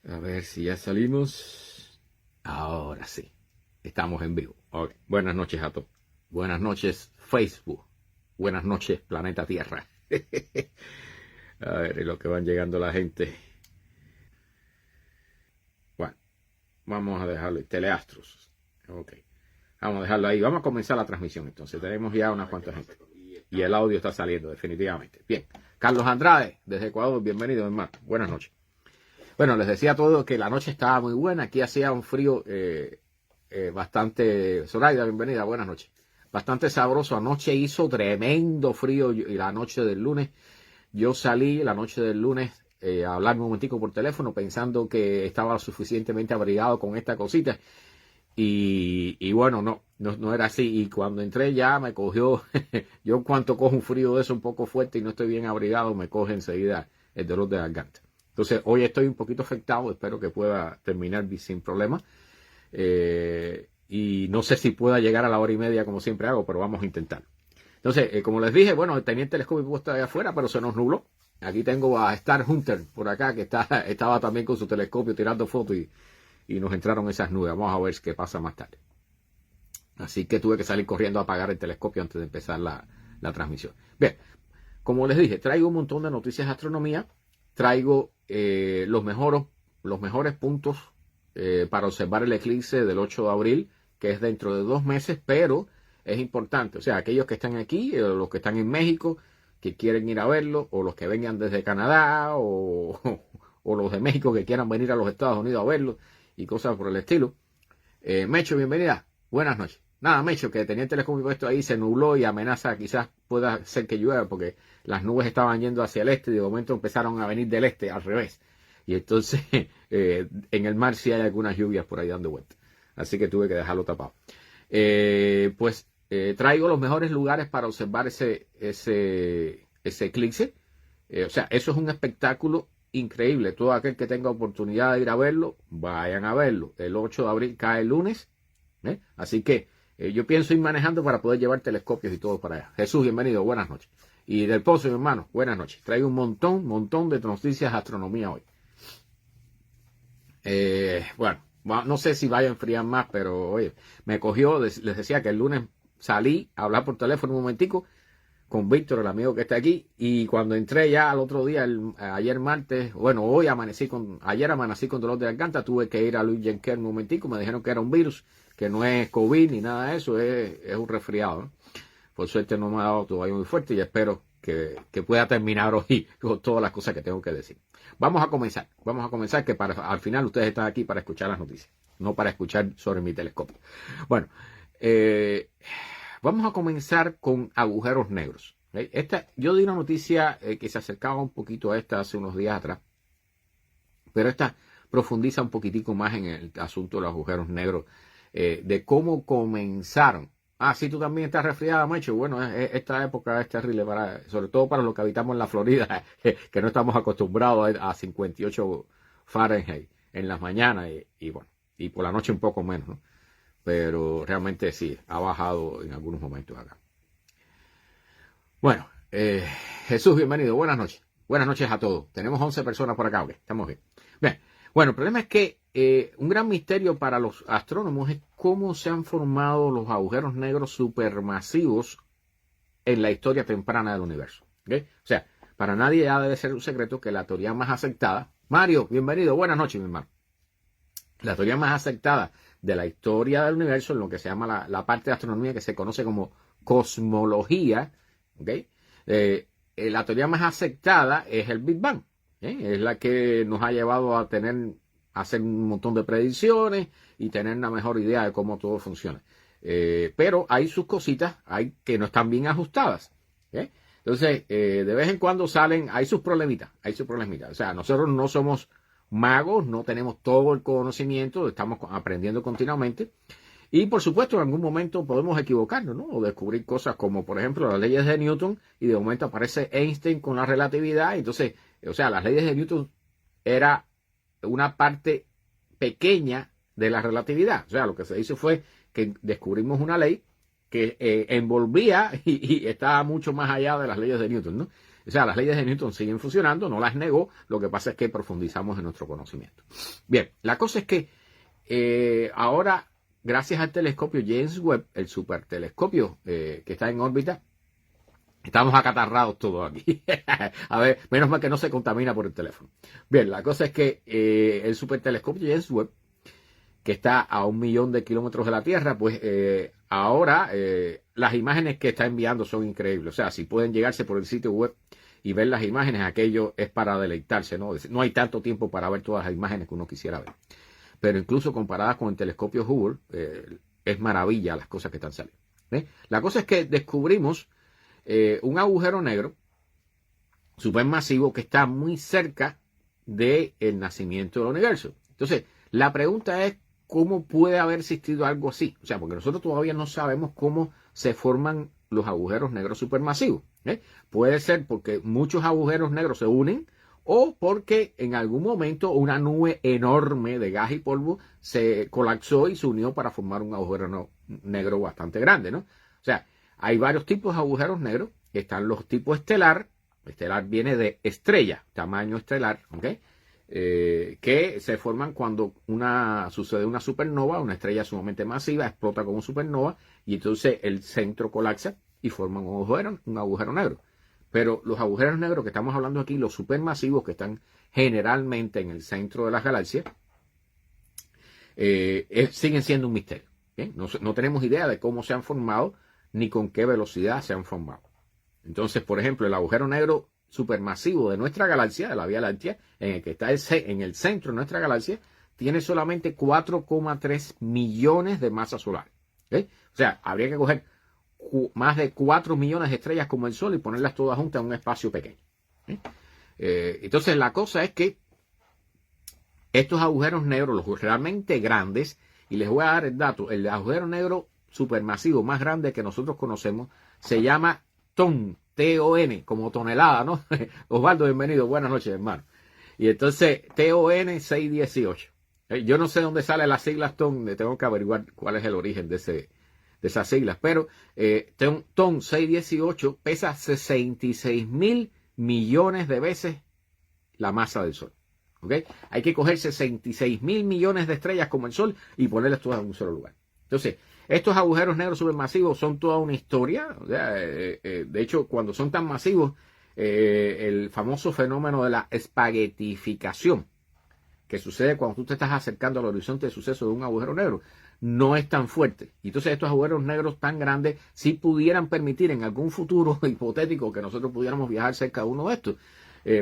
A ver si ya salimos. Ahora sí. Estamos en vivo. Okay. Buenas noches a todos. Buenas noches Facebook. Buenas noches Planeta Tierra. A ver, en lo que van llegando la gente. Bueno, vamos a dejarlo. Teleastros. Ok. Vamos a dejarlo ahí. Vamos a comenzar la transmisión entonces. Tenemos ya unas cuantas gente. Y el audio está saliendo definitivamente. Bien. Carlos Andrade, desde Ecuador. Bienvenido, hermano. Buenas noches. Bueno, les decía a todos que la noche estaba muy buena. Aquí hacía un frío bastante... Zoraida, bienvenida, buenas noches. Bastante sabroso. Anoche hizo tremendo frío y la noche del lunes. Yo salí la noche del lunes a hablar un momentico por teléfono pensando que estaba suficientemente abrigado con esta cosita. Y bueno, no era así. Y cuando entré ya me cogió... Yo en cuanto cojo un frío de eso un poco fuerte y no estoy bien abrigado, me coge enseguida el dolor de garganta. Entonces, hoy estoy un poquito afectado, espero que pueda terminar sin problema. Y no sé si pueda llegar a la hora y media como siempre hago, pero vamos a intentar. Entonces, como les dije, bueno, tenía el telescopio puesto ahí afuera, pero se nos nubló. Aquí tengo a Star Hunter por acá, que estaba también con su telescopio tirando fotos y nos entraron esas nubes. Vamos a ver qué pasa más tarde. Así que tuve que salir corriendo a apagar el telescopio antes de empezar la transmisión. Bien, como les dije, traigo un montón de noticias de astronomía. Traigo los mejores puntos para observar el eclipse del 8 de abril, que es dentro de 2 meses, pero es importante. O sea, aquellos que están aquí, los que están en México, que quieren ir a verlo, o los que vengan desde Canadá, o los de México que quieran venir a los Estados Unidos a verlo, y cosas por el estilo. Mecho, bienvenida. Buenas noches. Nada, Mecho, que tenía el telescopio puesto ahí, se nubló y amenaza, quizás pueda ser que llueva, porque las nubes estaban yendo hacia el este y de momento empezaron a venir del este, al revés. Y entonces en el mar sí hay algunas lluvias por ahí dando vueltas. Así que tuve que dejarlo tapado. Traigo los mejores lugares para observar ese eclipse. O sea, eso es un espectáculo increíble. Todo aquel que tenga oportunidad de ir a verlo, vayan a verlo. El 8 de abril cae el lunes. Así que yo pienso ir manejando para poder llevar telescopios y todo para allá. Jesús, bienvenido, buenas noches. Y Del Pozo, mi hermano, buenas noches. Traigo un montón de noticias de astronomía hoy. Bueno, no sé si vaya a enfriar más, pero oye, me cogió, les decía que el lunes salí a hablar por teléfono un momentico con Víctor, el amigo que está aquí, y cuando entré ya al otro día, ayer martes, bueno, ayer amanecí con dolor de garganta, tuve que ir a Luis Jenker un momentico, me dijeron que era un virus, que no es COVID ni nada de eso, es un resfriado, ¿no? Por suerte no me ha dado todavía muy fuerte y espero que pueda terminar hoy con todas las cosas que tengo que decir. Vamos a comenzar que al final ustedes están aquí para escuchar las noticias, no para escuchar sobre mi telescopio. Bueno, vamos a comenzar con agujeros negros. Yo di una noticia que se acercaba un poquito a esta hace unos días atrás, pero esta profundiza un poquitico más en el asunto de los agujeros negros, de cómo comenzaron. Ah, sí, tú también estás resfriada, Macho. Bueno, esta época es terrible, sobre todo para los que habitamos en la Florida, que no estamos acostumbrados a 58 Fahrenheit en las mañanas y bueno, y por la noche un poco menos, ¿no? Pero realmente sí, ha bajado en algunos momentos acá. Bueno, Jesús, bienvenido, buenas noches. Buenas noches a todos. Tenemos 11 personas por acá, ¿ok? Estamos bien. Bien, bueno, el problema es que un gran misterio para los astrónomos es cómo se han formado los agujeros negros supermasivos en la historia temprana del universo. ¿Okay? O sea, para nadie ya debe ser un secreto que la teoría más aceptada... Mario, bienvenido, buenas noches, mi hermano. La teoría más aceptada de la historia del universo, en lo que se llama la parte de astronomía que se conoce como cosmología, ¿okay? La teoría más aceptada es el Big Bang. Es la que nos ha llevado a hacer un montón de predicciones y tener una mejor idea de cómo todo funciona. Pero hay sus cositas que no están bien ajustadas. Entonces, de vez en cuando hay sus problemitas. O sea, nosotros no somos magos, no tenemos todo el conocimiento, estamos aprendiendo continuamente. Y por supuesto, en algún momento podemos equivocarnos, ¿no? O descubrir cosas como, por ejemplo, las leyes de Newton, y de momento aparece Einstein con la relatividad. Entonces, o sea, las leyes de Newton era una parte pequeña de la relatividad. O sea, lo que se hizo fue que descubrimos una ley que envolvía y estaba mucho más allá de las leyes de Newton, ¿no? O sea, las leyes de Newton siguen funcionando, no las negó, lo que pasa es que profundizamos en nuestro conocimiento. Bien, la cosa es que ahora, gracias al telescopio James Webb, el supertelescopio que está en órbita, estamos acatarrados todos aquí. A ver, menos mal que no se contamina por el teléfono. Bien, la cosa es que el supertelescopio James Webb, que está a 1 millón de kilómetros de la Tierra, pues ahora las imágenes que está enviando son increíbles. O sea, si pueden llegarse por el sitio web y ver las imágenes, aquello es para deleitarse, ¿no? No hay tanto tiempo para ver todas las imágenes que uno quisiera ver. Pero incluso comparadas con el telescopio Hubble, es maravilla las cosas que están saliendo. La cosa es que descubrimos un agujero negro supermasivo que está muy cerca del nacimiento del universo. Entonces, la pregunta es, ¿cómo puede haber existido algo así? O sea, porque nosotros todavía no sabemos cómo se forman los agujeros negros supermasivos. Puede ser porque muchos agujeros negros se unen o porque en algún momento una nube enorme de gas y polvo se colapsó y se unió para formar un agujero negro bastante grande, ¿no? O sea, hay varios tipos de agujeros negros. Están los tipos estelar. Estelar viene de estrella, tamaño estelar, ¿ok? Que se forman cuando sucede una supernova, una estrella sumamente masiva, explota como supernova y entonces el centro colapsa y forma un agujero negro. Pero los agujeros negros que estamos hablando aquí, los supermasivos que están generalmente en el centro de las galaxias, siguen siendo un misterio. No tenemos idea de cómo se han formado ni con qué velocidad se han formado. Entonces, por ejemplo, el agujero negro supermasivo de nuestra galaxia, de la Vía Láctea, en el que está en el centro de nuestra galaxia, tiene solamente 4,3 millones de masas solares. O sea, habría que coger más de 4 millones de estrellas como el Sol y ponerlas todas juntas en un espacio pequeño. Entonces, la cosa es que estos agujeros negros, los realmente grandes, y les voy a dar el dato, el agujero negro supermasivo más grande que nosotros conocemos se llama TON, T-O-N, como tonelada, ¿no? Osvaldo, bienvenido, buenas noches, hermano. Y entonces, TON 618. Yo no sé dónde salen las siglas TON, tengo que averiguar cuál es el origen de esas siglas, pero TON 618 pesa 66,000 millones de veces la masa del Sol. ¿Okay? Hay que coger 66,000 millones de estrellas como el Sol y ponerlas todas en un solo lugar. Entonces, estos agujeros negros supermasivos son toda una historia. O sea, de hecho, cuando son tan masivos, el famoso fenómeno de la espaguetificación, que sucede cuando tú te estás acercando al horizonte de suceso de un agujero negro, no es tan fuerte. Y entonces estos agujeros negros tan grandes sí pudieran permitir en algún futuro hipotético que nosotros pudiéramos viajar cerca de uno de estos,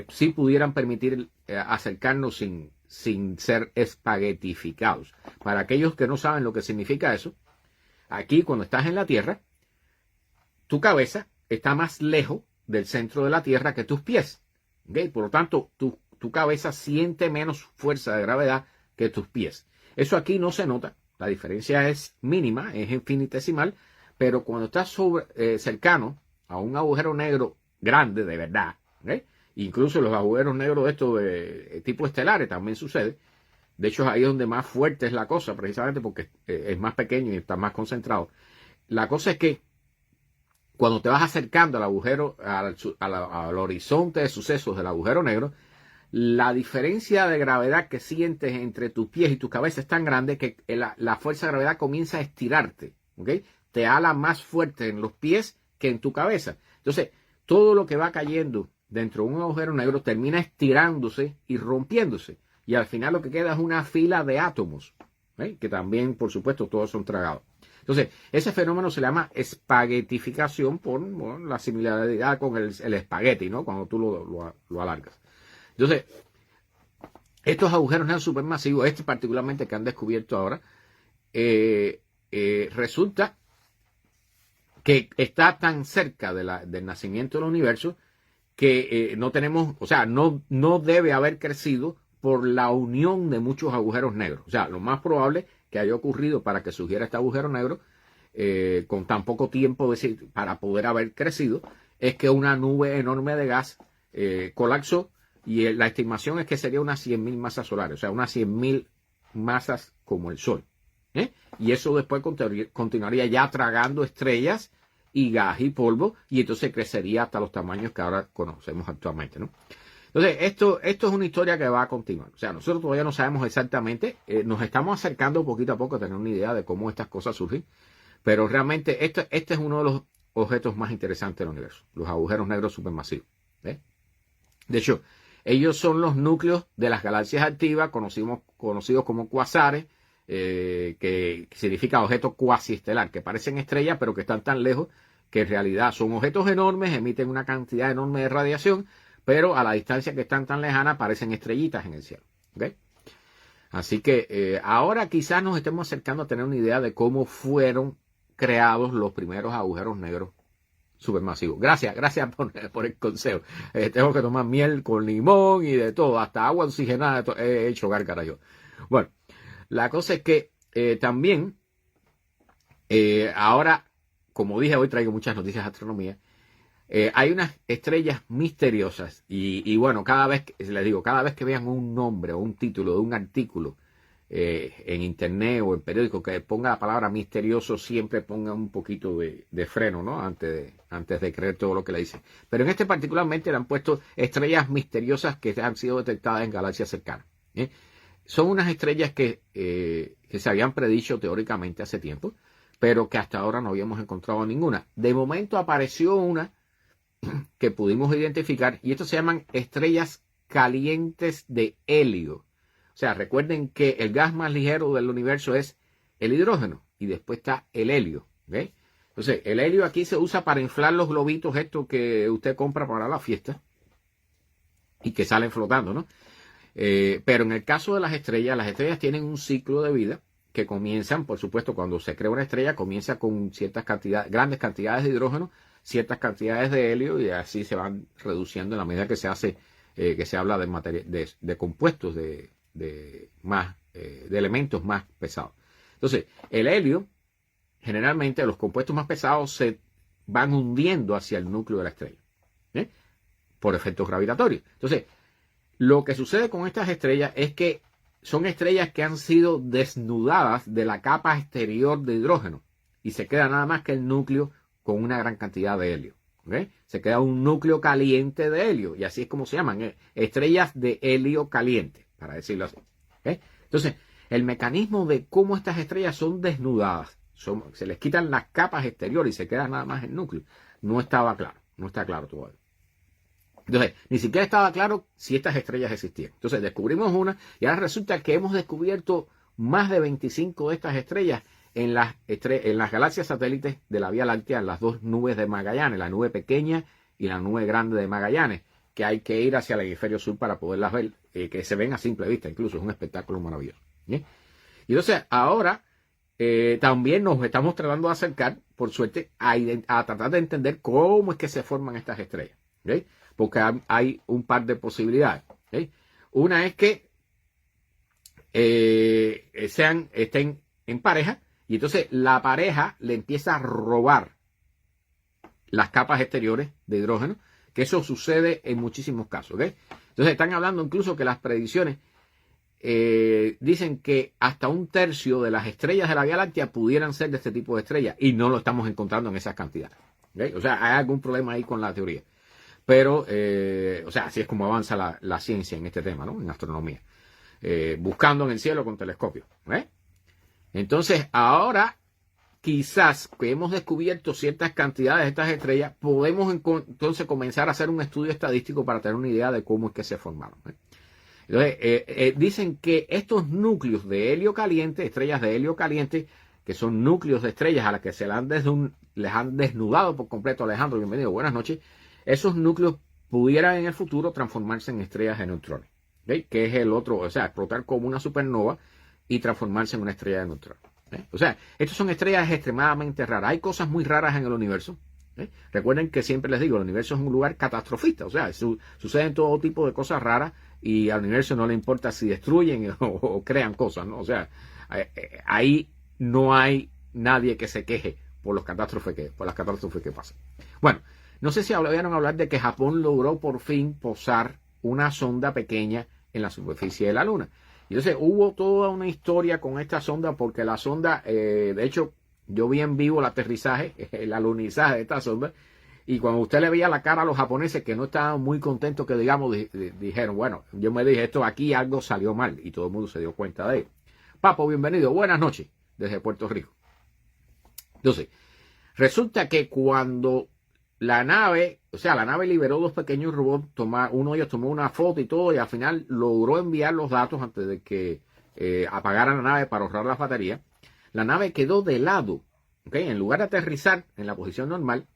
sí pudieran permitir acercarnos sin ser espaguetificados. Para aquellos que no saben lo que significa eso, aquí cuando estás en la Tierra, tu cabeza está más lejos del centro de la Tierra que tus pies. ¿Okay? Por lo tanto, tu cabeza siente menos fuerza de gravedad que tus pies. Eso aquí no se nota. La diferencia es mínima, es infinitesimal, pero cuando estás cercano a un agujero negro grande de verdad, ¿okay? Incluso los agujeros negros de estos de tipo estelares también sucede. De hecho, ahí es donde más fuerte es la cosa, precisamente porque es más pequeño y está más concentrado. La cosa es que cuando te vas acercando al agujero, al horizonte de sucesos del agujero negro, la diferencia de gravedad que sientes entre tus pies y tu cabeza es tan grande que la fuerza de gravedad comienza a estirarte. ¿Okay? Te ala más fuerte en los pies que en tu cabeza. Entonces, todo lo que va cayendo dentro de un agujero negro termina estirándose y rompiéndose. Y al final lo que queda es una fila de átomos, que también, por supuesto, todos son tragados. Entonces, ese fenómeno se llama espaguetificación por la similaridad con el espagueti, ¿no? Cuando tú lo alargas. Entonces, estos agujeros negros supermasivos, este particularmente que han descubierto ahora, resulta que está tan cerca del nacimiento del universo que no tenemos, o sea, no debe haber crecido por la unión de muchos agujeros negros. O sea, lo más probable que haya ocurrido para que surgiera este agujero negro con tan poco tiempo para poder haber crecido es que una nube enorme de gas colapsó y la estimación es que sería unas 100,000 masas solares, o sea, unas 100,000 masas como el Sol. Y eso después continuaría ya tragando estrellas y gas y polvo, y entonces crecería hasta los tamaños que ahora conocemos actualmente, ¿no? Entonces, esto es una historia que va a continuar. O sea, nosotros todavía no sabemos exactamente, nos estamos acercando poquito a poco a tener una idea de cómo estas cosas surgen, pero realmente este es uno de los objetos más interesantes del universo, los agujeros negros supermasivos. ¿Eh? De hecho, ellos son los núcleos de las galaxias activas, conocidos como cuasares, que significa objeto cuasiestelar, que parecen estrellas, pero que están tan lejos que en realidad son objetos enormes, emiten una cantidad enorme de radiación, pero a la distancia que están tan lejanas parecen estrellitas en el cielo. ¿Okay? Así que ahora quizás nos estemos acercando a tener una idea de cómo fueron creados los primeros agujeros negros supermasivos. Gracias por el consejo. Tengo que tomar miel con limón y de todo, hasta agua oxigenada he hecho gárgara yo. Bueno, la cosa es que también ahora, como dije, hoy traigo muchas noticias de astronomía. Hay unas estrellas misteriosas y bueno, cada vez que vean un nombre o un título de un artículo en internet o en periódico que ponga la palabra misterioso, siempre ponga un poquito de freno, ¿no? Antes de creer todo lo que le dicen. Pero en este particularmente le han puesto estrellas misteriosas que han sido detectadas en galaxias cercanas. Son unas estrellas que se habían predicho teóricamente hace tiempo, pero que hasta ahora no habíamos encontrado ninguna. De momento apareció una que pudimos identificar, y estos se llaman estrellas calientes de helio. O sea, recuerden que el gas más ligero del universo es el hidrógeno, y después está el helio. ¿Okay? Entonces, el helio aquí se usa para inflar los globitos estos que usted compra para la fiesta, y que salen flotando, ¿no? Pero en el caso de las estrellas tienen un ciclo de vida que comienzan, por supuesto, cuando se crea una estrella, comienza con grandes cantidades de hidrógeno, ciertas cantidades de helio, y así se van reduciendo en la medida que se habla de compuestos de elementos más pesados. Entonces, el helio, generalmente los compuestos más pesados se van hundiendo hacia el núcleo de la estrella, por efectos gravitatorios. Entonces, lo que sucede con estas estrellas es que son estrellas que han sido desnudadas de la capa exterior de hidrógeno y se queda nada más que el núcleo con una gran cantidad de helio. ¿Okay? Se queda un núcleo caliente de helio, y así es como se llaman, estrellas de helio caliente, para decirlo así. ¿Okay? Entonces, el mecanismo de cómo estas estrellas son desnudadas, se les quitan las capas exteriores y se queda nada más el núcleo, no está claro todavía. Entonces, ni siquiera estaba claro si estas estrellas existían. Entonces, descubrimos una y ahora resulta que hemos descubierto más de 25 de estas estrellas en las galaxias satélites de la Vía Láctea, en las dos nubes de Magallanes, la nube pequeña y la nube grande de Magallanes, que hay que ir hacia el hemisferio sur para poderlas ver, que se ven a simple vista, incluso es un espectáculo maravilloso. ¿Bien? Y entonces, ahora también nos estamos tratando de acercar, por suerte, a tratar de entender cómo es que se forman estas estrellas. ¿Okay? Porque hay un par de posibilidades. ¿Okay? Una es que estén en pareja, y entonces la pareja le empieza a robar las capas exteriores de hidrógeno, que eso sucede en muchísimos casos. ¿Okay? Entonces están hablando incluso que las predicciones dicen que hasta 1/3 de las estrellas de la Vía Láctea pudieran ser de este tipo de estrellas, y no lo estamos encontrando en esas cantidades. ¿Okay? O sea, hay algún problema ahí con la teoría. Pero, o sea, así es como avanza la ciencia en este tema, ¿no? En astronomía. Buscando en el cielo con telescopios. Entonces, ahora, quizás que hemos descubierto ciertas cantidades de estas estrellas, podemos entonces comenzar a hacer un estudio estadístico para tener una idea de cómo es que se formaron. Entonces, dicen que estos núcleos de helio caliente, estrellas de helio caliente, que son núcleos de estrellas a las que les han desnudado por completo. Alejandro, bienvenido, buenas noches. Esos núcleos pudieran en el futuro transformarse en estrellas de neutrones, ¿okay? Que es el otro, o sea, explotar como una supernova y transformarse en una estrella de neutrones. O sea, estas son estrellas extremadamente raras. Hay cosas muy raras en el universo. Recuerden que siempre les digo, el universo es un lugar catastrofista, o sea, suceden todo tipo de cosas raras y al universo no le importa si destruyen o crean cosas, ¿no? O sea, ahí no hay nadie que se queje por las catástrofes que pasan. Bueno, no sé si oyeron hablar de que Japón logró por fin posar una sonda pequeña en la superficie de la Luna. Y entonces hubo toda una historia con esta sonda, porque la sonda, de hecho, yo vi en vivo el aterrizaje, el alunizaje de esta sonda, y cuando usted le veía la cara a los japoneses que no estaban muy contentos, que digamos, dijeron, bueno, yo me dije, esto aquí algo salió mal, y todo el mundo se dio cuenta de ello. Papo, bienvenido, buenas noches, desde Puerto Rico. Entonces, resulta que cuando la nave liberó dos pequeños robots, uno de ellos tomó una foto y todo, y al final logró enviar los datos antes de que apagaran la nave para ahorrar las baterías. La nave quedó de lado, ¿okay? En lugar de aterrizar en la posición normal,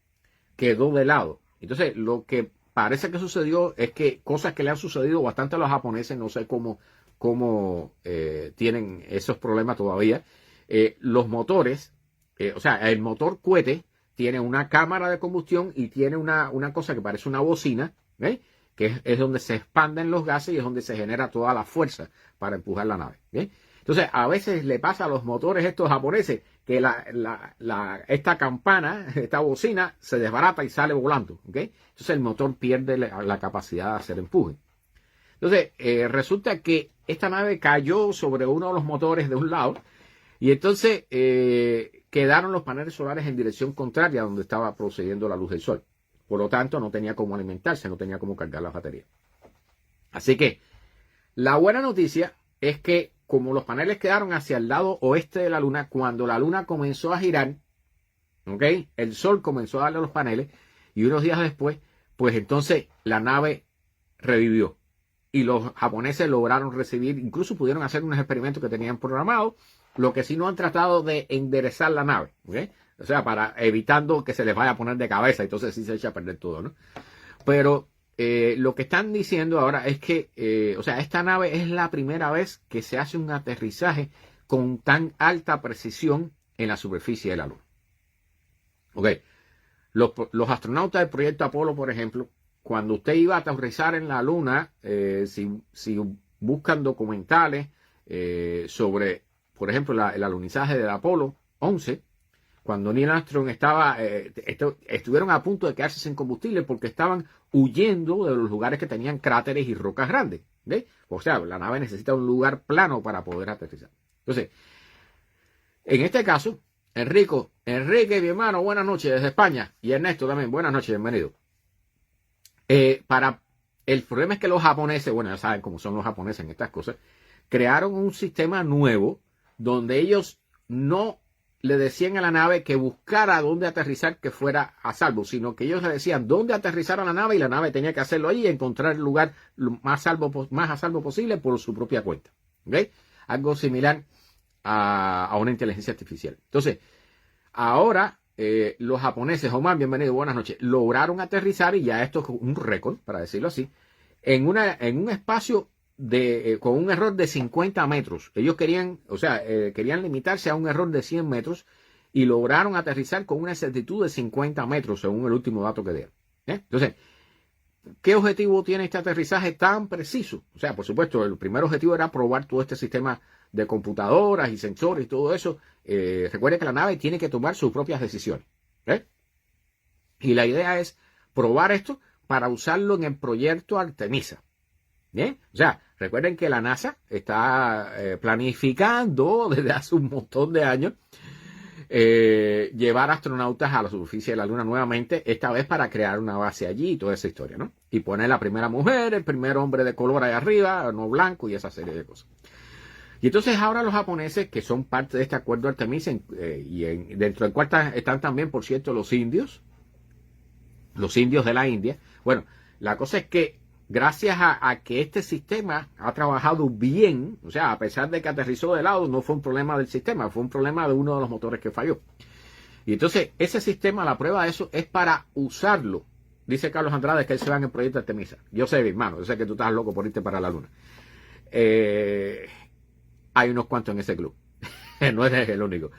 quedó de lado. Entonces, lo que parece que sucedió es que cosas que le han sucedido bastante a los japoneses, no sé cómo tienen esos problemas todavía. Los motores, el motor cohete tiene una cámara de combustión y tiene una cosa que parece una bocina, ¿eh? Que es donde se expanden los gases y es donde se genera toda la fuerza para empujar la nave. ¿Eh? Entonces, a veces le pasa a los motores estos japoneses que esta campana, esta bocina, se desbarata y sale volando. ¿Okay? Entonces, el motor pierde la capacidad de hacer empuje. Entonces, resulta que esta nave cayó sobre uno de los motores de un lado y entonces quedaron los paneles solares en dirección contraria a donde estaba procediendo la luz del sol. Por lo tanto, no tenía cómo alimentarse, no tenía cómo cargar las baterías. Así que, la buena noticia es que como los paneles quedaron hacia el lado oeste de la luna, cuando la luna comenzó a girar, ¿okay? El sol comenzó a darle a los paneles y unos días después, pues entonces la nave revivió. Y los japoneses lograron recibir, incluso pudieron hacer unos experimentos que tenían programados, lo que sí no han tratado de enderezar la nave, ¿okay? O sea, evitando que se les vaya a poner de cabeza, entonces sí se echa a perder todo, ¿no? Pero lo que están diciendo ahora es que, esta nave es la primera vez que se hace un aterrizaje con tan alta precisión en la superficie de la Luna. Ok, los astronautas del proyecto Apolo, por ejemplo, cuando usted iba a aterrizar en la Luna, si buscan documentales sobre, por ejemplo, el alunizaje del Apolo 11, cuando Neil Armstrong estuvieron a punto de quedarse sin combustible porque estaban huyendo de los lugares que tenían cráteres y rocas grandes. ¿Okay? O sea, la nave necesita un lugar plano para poder aterrizar. Entonces, en este caso, Enrique, mi hermano, buenas noches desde España. Y Ernesto también, buenas noches, bienvenido. El problema es que los japoneses, bueno, ya saben cómo son los japoneses en estas cosas, crearon un sistema nuevo donde ellos no le decían a la nave que buscara dónde aterrizar que fuera a salvo, sino que ellos le decían dónde aterrizar a la nave y la nave tenía que hacerlo ahí y encontrar el lugar más a salvo posible por su propia cuenta. ¿Okay? Algo similar a una inteligencia artificial. Entonces, ahora los japoneses, Omar, bienvenido, buenas noches, lograron aterrizar, y ya esto es un récord, para decirlo así, en un espacio con un error de 50 metros. Ellos querían limitarse a un error de 100 metros y lograron aterrizar con una exactitud de 50 metros, según el último dato que dieron. Entonces, ¿qué objetivo tiene este aterrizaje tan preciso? O sea, por supuesto, el primer objetivo era probar todo este sistema de computadoras y sensores y todo eso. Recuerde que la nave tiene que tomar sus propias decisiones. Y la idea es probar esto para usarlo en el proyecto Artemisa. ¿Bien? O sea, recuerden que la NASA está planificando desde hace un montón de años llevar astronautas a la superficie de la Luna nuevamente, esta vez para crear una base allí y toda esa historia, ¿no? Y poner la primera mujer, el primer hombre de color ahí arriba, no blanco y esa serie de cosas. Y entonces ahora los japoneses, que son parte de este acuerdo Artemisa, dentro del cual están también, por cierto, los indios de la India. Bueno, la cosa es que gracias a que este sistema ha trabajado bien, o sea, a pesar de que aterrizó de lado, no fue un problema del sistema, fue un problema de uno de los motores que falló. Y entonces, ese sistema, la prueba de eso es para usarlo. Dice Carlos Andrade que él se va en el proyecto Artemisa. Yo sé, mi hermano, yo sé que tú estás loco por irte para la Luna. Hay unos cuantos en ese club. No es el único.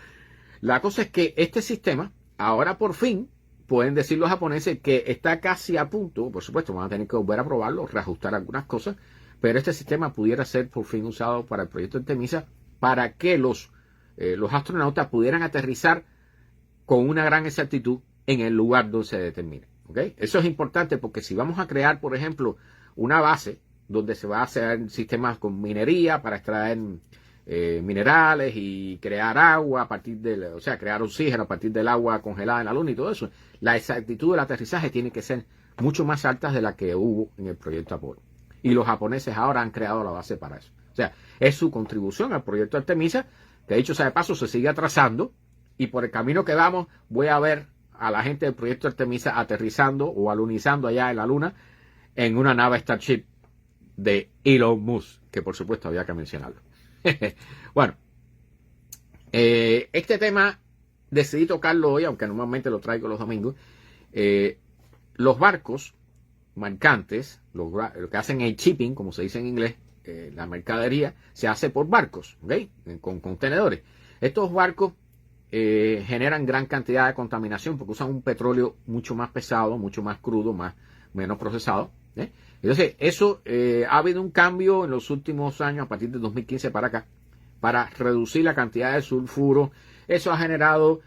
La cosa es que este sistema, ahora por fin, pueden decir los japoneses que está casi a punto, por supuesto, van a tener que volver a probarlo, reajustar algunas cosas, pero este sistema pudiera ser por fin usado para el proyecto Artemisa para que los astronautas pudieran aterrizar con una gran exactitud en el lugar donde se determine. ¿Okay? Eso es importante porque si vamos a crear, por ejemplo, una base donde se va a hacer sistemas con minería para extraer minerales y crear agua a partir o sea, crear oxígeno a partir del agua congelada en la luna y todo eso. La exactitud del aterrizaje tiene que ser mucho más alta de la que hubo en el proyecto Apolo. Y los japoneses ahora han creado la base para eso. O sea, es su contribución al proyecto Artemisa, que dicho sea de paso se sigue atrasando, y por el camino que vamos voy a ver a la gente del proyecto Artemisa aterrizando o alunizando allá en la luna en una nave Starship de Elon Musk, que por supuesto había que mencionarlo. Bueno, este tema decidí tocarlo hoy, aunque normalmente lo traigo los domingos. Los barcos mercantes, lo que hacen el shipping, como se dice en inglés, la mercadería, se hace por barcos, ¿okay? Con contenedores. Estos barcos generan gran cantidad de contaminación porque usan un petróleo mucho más pesado, mucho más crudo, menos procesado. Entonces, eso ha habido un cambio en los últimos años, a partir de 2015 para acá, para reducir la cantidad de sulfuro. Eso ha generado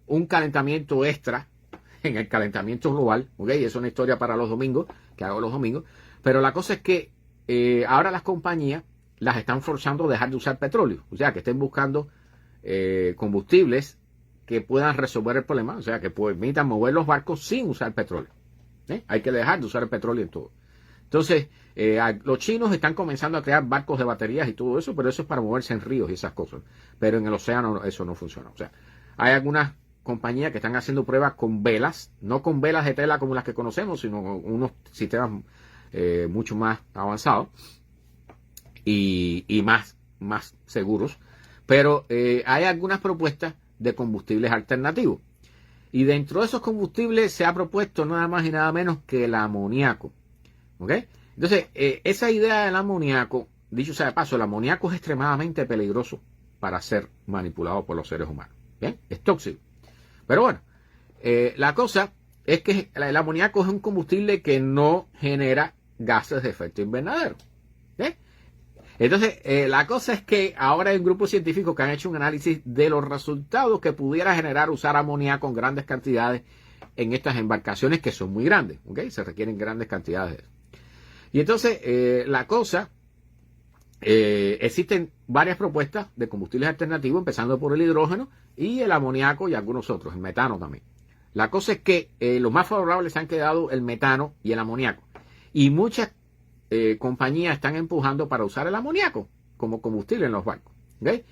un calentamiento extra en el calentamiento global, ¿ok? Es una historia para los domingos, que hago los domingos, pero la cosa es que ahora las compañías las están forzando a dejar de usar petróleo, o sea, que estén buscando combustibles que puedan resolver el problema, o sea, que permitan mover los barcos sin usar petróleo. Hay que dejar de usar el petróleo en todo. Entonces, los chinos están comenzando a crear barcos de baterías y todo eso, pero eso es para moverse en ríos y esas cosas. Pero en el océano eso no funciona. O sea, hay algunas compañías que están haciendo pruebas con velas, no con velas de tela como las que conocemos, sino con unos sistemas mucho más avanzados y más seguros. Pero hay algunas propuestas de combustibles alternativos. Y dentro de esos combustibles se ha propuesto nada más y nada menos que el amoníaco. ¿Ok? Entonces, esa idea del amoníaco, dicho sea de paso, el amoníaco es extremadamente peligroso para ser manipulado por los seres humanos. ¿Bien? Es tóxico. Pero bueno, la cosa es que el amoníaco es un combustible que no genera gases de efecto invernadero. ¿Ok? Entonces, la cosa es que ahora hay un grupo científico que han hecho un análisis de los resultados que pudiera generar usar amoníaco en grandes cantidades en estas embarcaciones que son muy grandes, ¿ok? Se requieren grandes cantidades de eso. Y entonces, la cosa, existen varias propuestas de combustibles alternativos, empezando por el hidrógeno y el amoníaco y algunos otros, el metano también. La cosa es que los más favorables han quedado el metano y el amoníaco. Y muchas compañías están empujando para usar el amoníaco como combustible en los barcos. ¿Okay?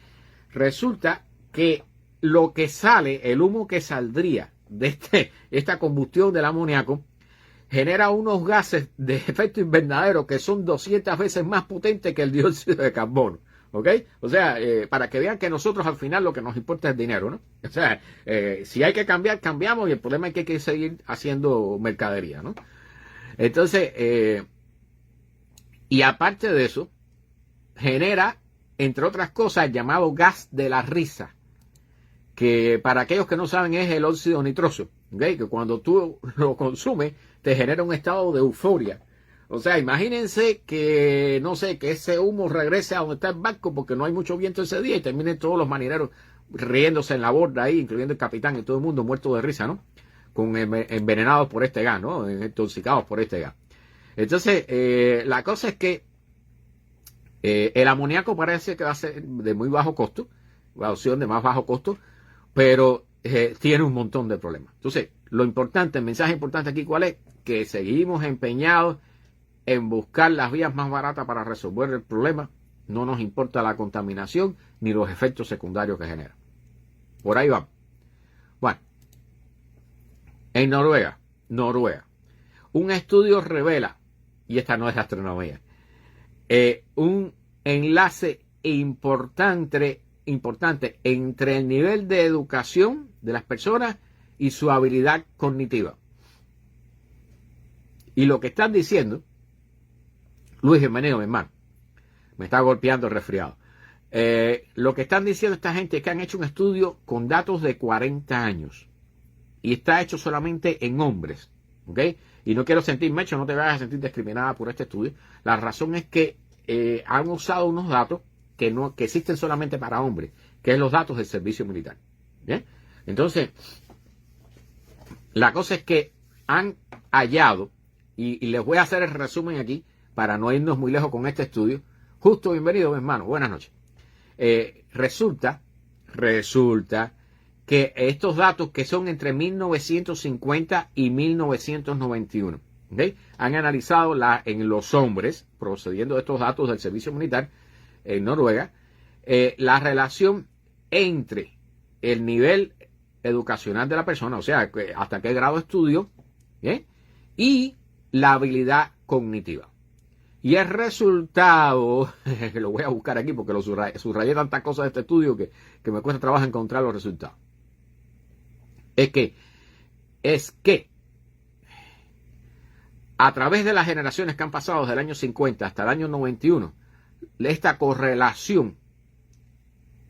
Resulta que lo que sale, el humo que saldría de esta combustión del amoníaco, genera unos gases de efecto invernadero que son 200 veces más potentes que el dióxido de carbono. ¿Ok? O sea, para que vean que nosotros al final lo que nos importa es dinero, ¿no? O sea, si hay que cambiar, cambiamos, y el problema es que hay que seguir haciendo mercadería, ¿no? Entonces, y aparte de eso, genera, entre otras cosas, el llamado gas de la risa, que para aquellos que no saben es el óxido nitroso, ¿okay? Que cuando tú lo consumes te genera un estado de euforia. O sea, imagínense que, no sé, que ese humo regrese a donde está el barco porque no hay mucho viento ese día y terminen todos los marineros riéndose en la borda ahí, incluyendo el capitán y todo el mundo muerto de risa, ¿no? Envenenados por este gas, ¿no? Intoxicados por este gas. Entonces, la cosa es que el amoníaco parece que va a ser de muy bajo costo, la opción de más bajo costo, pero tiene un montón de problemas. Entonces, lo importante, el mensaje importante aquí, ¿cuál es? Que seguimos empeñados en buscar las vías más baratas para resolver el problema. No nos importa la contaminación ni los efectos secundarios que genera. Por ahí vamos. Bueno, en Noruega, un estudio revela, y esta no es astronomía, un enlace importante entre el nivel de educación de las personas y su habilidad cognitiva. Y lo que están diciendo, Luis, bienvenido, mi hermano, me está golpeando el resfriado. Lo que están diciendo esta gente es que han hecho un estudio con datos de 40 años y está hecho solamente en hombres, ¿ok? Y no quiero sentirme hecho, no te vayas a sentir discriminada por este estudio. La razón es que han usado unos datos que existen solamente para hombres, que es los datos del servicio militar. ¿Bien? Entonces, la cosa es que han hallado, y les voy a hacer el resumen aquí, para no irnos muy lejos con este estudio. Justo, bienvenido, mi hermano, buenas noches. Resulta que estos datos que son entre 1950 y 1991, ¿okay? Han analizado en los hombres, procediendo de estos datos del servicio militar en Noruega, la relación entre el nivel educacional de la persona, o sea, hasta qué grado estudió, ¿bien? Y la habilidad cognitiva. Y el resultado, que lo voy a buscar aquí porque lo subrayé tantas cosas de este estudio que me cuesta trabajo encontrar los resultados. Es que a través de las generaciones que han pasado desde el año 50 hasta el año 91, esta correlación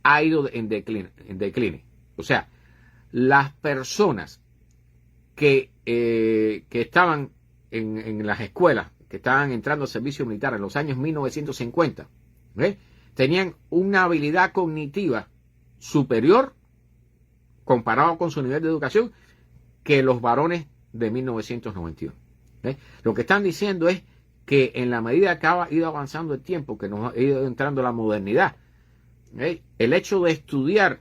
ha ido en decline. O sea, las personas que estaban en las escuelas, que estaban entrando al servicio militar en los años 1950, tenían una habilidad cognitiva superior comparado con su nivel de educación que los varones de 1991. Lo que están diciendo es que en la medida que ha ido avanzando el tiempo, que nos ha ido entrando la modernidad, el hecho de estudiar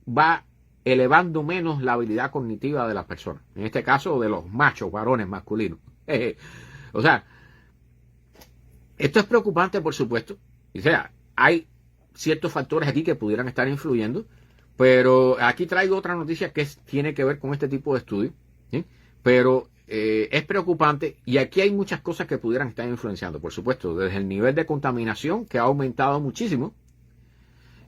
va elevando menos la habilidad cognitiva de las personas, en este caso de los machos, varones masculinos. O sea, esto es preocupante, por supuesto. O sea, hay ciertos factores aquí que pudieran estar influyendo, pero aquí traigo otra noticia que tiene que ver con este tipo de estudio, ¿sí? Pero es preocupante y aquí hay muchas cosas que pudieran estar influenciando, por supuesto, desde el nivel de contaminación que ha aumentado muchísimo,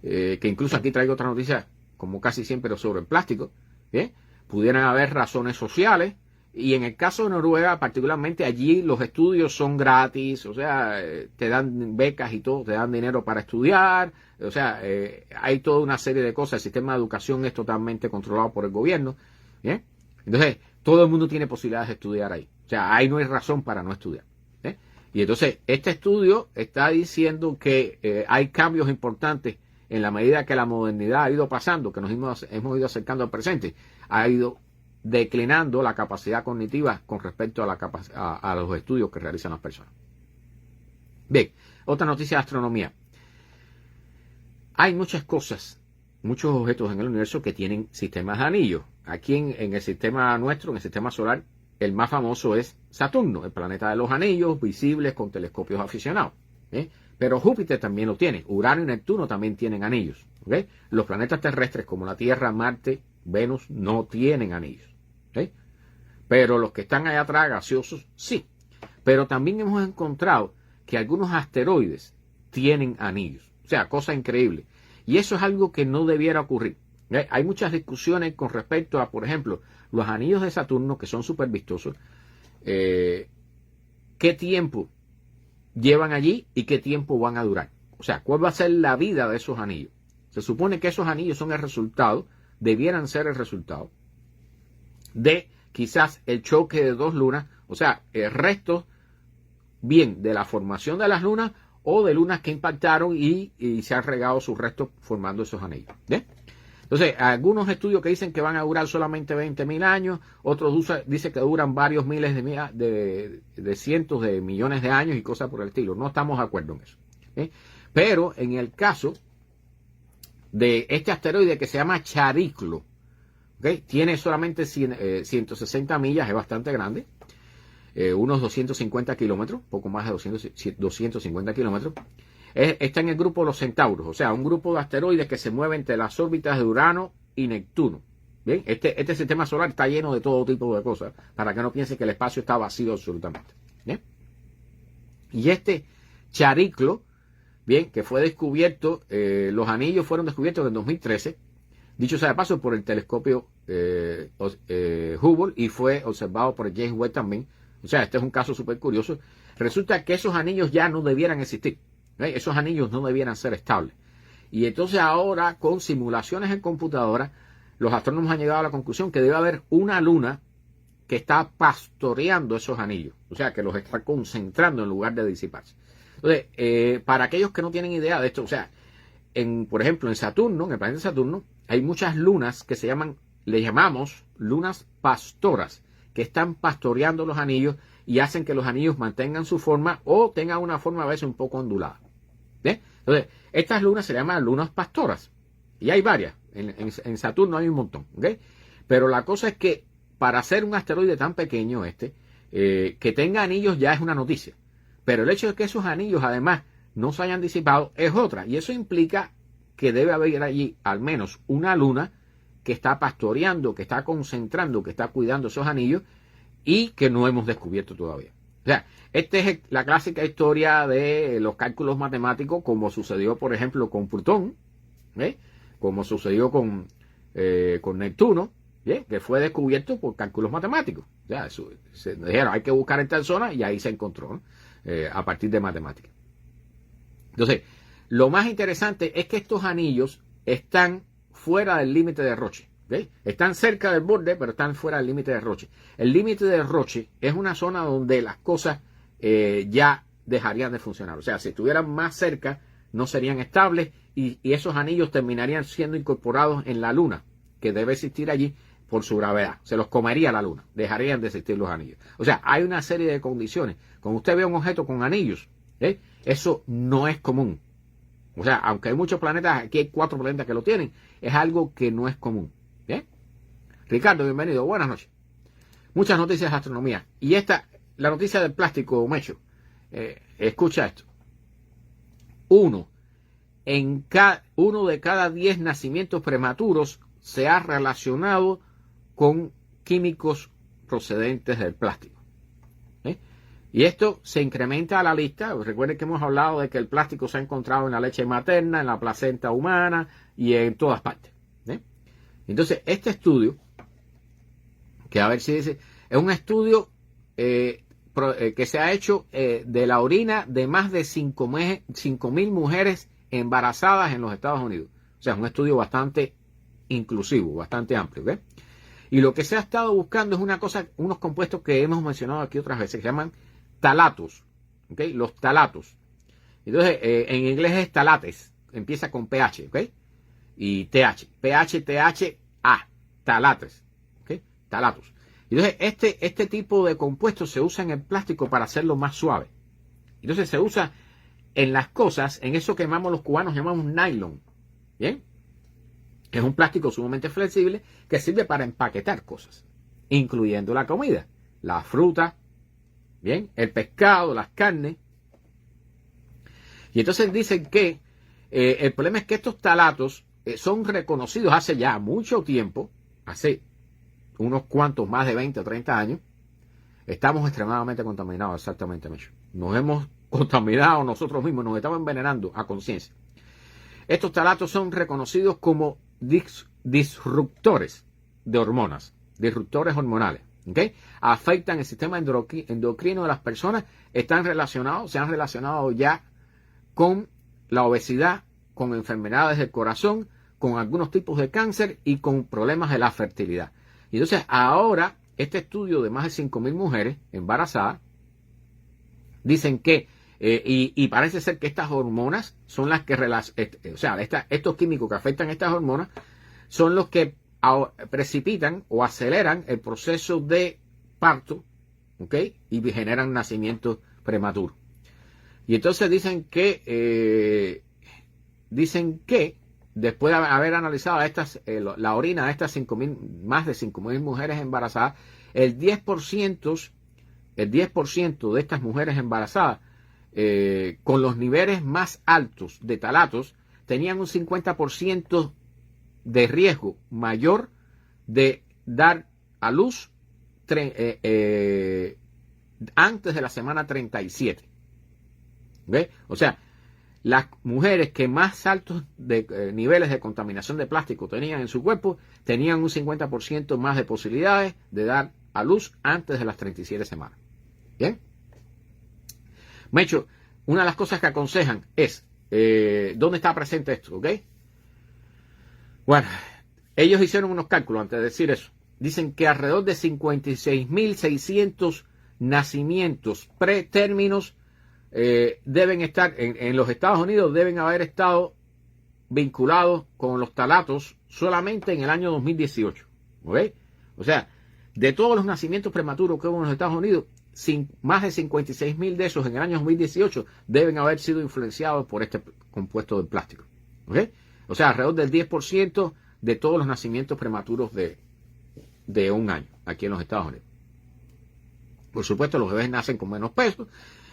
que incluso aquí traigo otra noticia, como casi siempre, sobre el plástico, ¿sí? Pudieran haber razones sociales. Y en el caso de Noruega, particularmente allí los estudios son gratis, o sea, te dan becas y todo, te dan dinero para estudiar, o sea, hay toda una serie de cosas. El sistema de educación es totalmente controlado por el gobierno, ¿bien? Entonces, todo el mundo tiene posibilidades de estudiar ahí. O sea, ahí no hay razón para no estudiar, ¿bien? Y entonces, este estudio está diciendo que hay cambios importantes en la medida que la modernidad ha ido pasando, que nos hemos ido acercando al presente, ha ido declinando la capacidad cognitiva con respecto a los estudios que realizan las personas. Bien, otra noticia de astronomía. Hay muchas cosas, muchos objetos en el universo que tienen sistemas de anillos. Aquí en el sistema nuestro, en el sistema solar, el más famoso es Saturno, el planeta de los anillos, visibles con telescopios aficionados. Pero Júpiter también lo tiene. Urano y Neptuno también tienen anillos. Los planetas terrestres como la Tierra, Marte, Venus no tienen anillos. Pero los que están allá atrás, gaseosos, sí. Pero también hemos encontrado que algunos asteroides tienen anillos. O sea, cosa increíble. Y eso es algo que no debiera ocurrir. Hay muchas discusiones con respecto a, por ejemplo, los anillos de Saturno, que son súper vistosos. ¿Qué tiempo llevan allí y qué tiempo van a durar? O sea, ¿cuál va a ser la vida de esos anillos? Se supone que esos anillos son el resultado, debieran ser el resultado de quizás el choque de dos lunas, o sea, el resto bien de la formación de las lunas o de lunas que impactaron y se han regado sus restos formando esos anillos. ¿Bien? Entonces, algunos estudios que dicen que van a durar solamente 20.000 años, otros dicen que duran varios miles de cientos de millones de años y cosas por el estilo. No estamos de acuerdo en eso. Pero en el caso de este asteroide que se llama Chariklo, tiene solamente 160 millas, es bastante grande, unos 250 kilómetros, poco más de 250 kilómetros. Está en el grupo de los centauros, o sea, un grupo de asteroides que se mueven entre las órbitas de Urano y Neptuno. ¿Bien? Este sistema solar está lleno de todo tipo de cosas, para que no piense que el espacio está vacío absolutamente. ¿Bien? Y este Chariklo, bien, que fue descubierto, los anillos fueron descubiertos en 2013, dicho sea de paso, por el telescopio Hubble, y fue observado por el James Webb también. O sea, este es un caso súper curioso. Resulta que esos anillos ya no debieran existir. Esos anillos no debieran ser estables. Y entonces ahora, con simulaciones en computadora, los astrónomos han llegado a la conclusión que debe haber una luna que está pastoreando esos anillos. O sea, que los está concentrando en lugar de disiparse. Entonces, para aquellos que no tienen idea de esto, o sea, por ejemplo, en Saturno, en el planeta Saturno, hay muchas lunas que le llamamos lunas pastoras, que están pastoreando los anillos y hacen que los anillos mantengan su forma o tengan una forma a veces un poco ondulada. ¿Bien? Entonces, estas lunas se llaman lunas pastoras. Y hay varias. En Saturno hay un montón. ¿Okay? Pero la cosa es que para ser un asteroide tan pequeño que tenga anillos ya es una noticia. Pero el hecho de que esos anillos además no se hayan disipado es otra. Y eso implica que debe haber allí al menos una luna que está pastoreando, que está concentrando, que está cuidando esos anillos y que no hemos descubierto todavía. O sea, esta es la clásica historia de los cálculos matemáticos, como sucedió, por ejemplo, con Plutón, como sucedió con Neptuno, que fue descubierto por cálculos matemáticos. O sea, se dijeron, hay que buscar en tal zona y ahí se encontró, ¿no? A partir de matemáticas. Entonces, lo más interesante es que estos anillos están fuera del límite de Roche. ¿Okay? Están cerca del borde, pero están fuera del límite de Roche. El límite de Roche es una zona donde las cosas ya dejarían de funcionar. O sea, si estuvieran más cerca, no serían estables y esos anillos terminarían siendo incorporados en la Luna, que debe existir allí por su gravedad. Se los comería la Luna. Dejarían de existir los anillos. O sea, hay una serie de condiciones. Cuando usted ve un objeto con anillos, eso no es común. O sea, aunque hay muchos planetas, aquí hay 4 planetas que lo tienen, es algo que no es común. ¿Bien? Ricardo, bienvenido, buenas noches. Muchas noticias de astronomía. Y la noticia del plástico, Mecho. Escucha esto. Uno de cada 10 nacimientos prematuros se ha relacionado con químicos procedentes del plástico. Y esto se incrementa a la lista. Recuerden que hemos hablado de que el plástico se ha encontrado en la leche materna, en la placenta humana y en todas partes. Entonces, este estudio, que a ver si dice, es un estudio que se ha hecho de la orina de más de 5.000 mujeres embarazadas en los Estados Unidos. O sea, es un estudio bastante inclusivo, bastante amplio. ¿Okay? Y lo que se ha estado buscando es unos compuestos que hemos mencionado aquí otras veces, que se llaman talatos. ¿Okay? Los talatos. Entonces, en inglés es talates. Empieza con pH. ¿Okay? Y TH. pH, TH, A. Talates. ¿Okay? Talatos. Entonces, este tipo de compuestos se usa en el plástico para hacerlo más suave. Entonces, se usa en las cosas, en eso que los cubanos llamamos nylon. ¿Bien? Que es un plástico sumamente flexible que sirve para empaquetar cosas, incluyendo la comida, la fruta, bien, el pescado, las carnes. Y entonces dicen que el problema es que estos talatos son reconocidos hace ya mucho tiempo, hace unos cuantos, más de 20 o 30 años. Estamos extremadamente contaminados, exactamente, Mecho. Nos hemos contaminado nosotros mismos, nos estamos envenenando a conciencia. Estos talatos son reconocidos como disruptores de hormonas, disruptores hormonales. ¿Okay? Afectan el sistema endocrino de las personas, se han relacionado ya con la obesidad, con enfermedades del corazón, con algunos tipos de cáncer y con problemas de la fertilidad. Y entonces ahora este estudio de más de 5.000 mujeres embarazadas dicen que y parece ser que estas hormonas son las que estos químicos que afectan estas hormonas son los que precipitan o aceleran el proceso de parto, ¿ok? Y generan nacimientos prematuros. Y entonces dicen que después de haber analizado la orina de estas más de 5.000 mujeres embarazadas, el 10% de estas mujeres embarazadas con los niveles más altos de talatos tenían un 50% de riesgo mayor de dar a luz antes de la semana 37. ¿Okay? O sea, las mujeres que más altos niveles de contaminación de plástico tenían en su cuerpo tenían un 50% más de posibilidades de dar a luz antes de las 37 semanas. ¿Bien? Mecho, una de las cosas que aconsejan es ¿dónde está presente esto? ¿Ok? Bueno, ellos hicieron unos cálculos antes de decir eso. Dicen que alrededor de 56.600 nacimientos pretérminos deben estar en los Estados Unidos, deben haber estado vinculados con los talatos solamente en el año 2018. ¿Ok? O sea, de todos los nacimientos prematuros que hubo en los Estados Unidos, más de 56.000 de esos en el año 2018 deben haber sido influenciados por este compuesto de plástico. ¿Okay? O sea, alrededor del 10% de todos los nacimientos prematuros de un año aquí en los Estados Unidos. Por supuesto, los bebés nacen con menos peso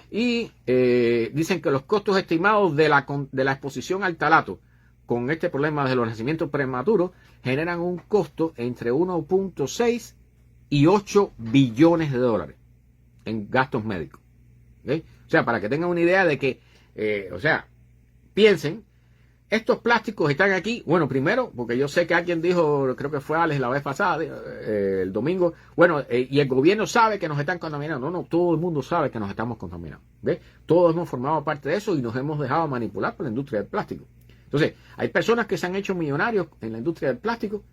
y dicen que los costos estimados de la exposición al ftalato con este problema de los nacimientos prematuros generan un costo entre 1.6 y 8 billones de dólares en gastos médicos. ¿Okay? O sea, para que tengan una idea de que, piensen, estos plásticos están aquí, bueno, primero, porque yo sé que alguien dijo, creo que fue Alex la vez pasada, el domingo, y el gobierno sabe que nos están contaminando. No, todo el mundo sabe que nos estamos contaminando. ¿Ves? Todos hemos formado parte de eso y nos hemos dejado manipular por la industria del plástico. Entonces, hay personas que se han hecho millonarios en la industria del plástico,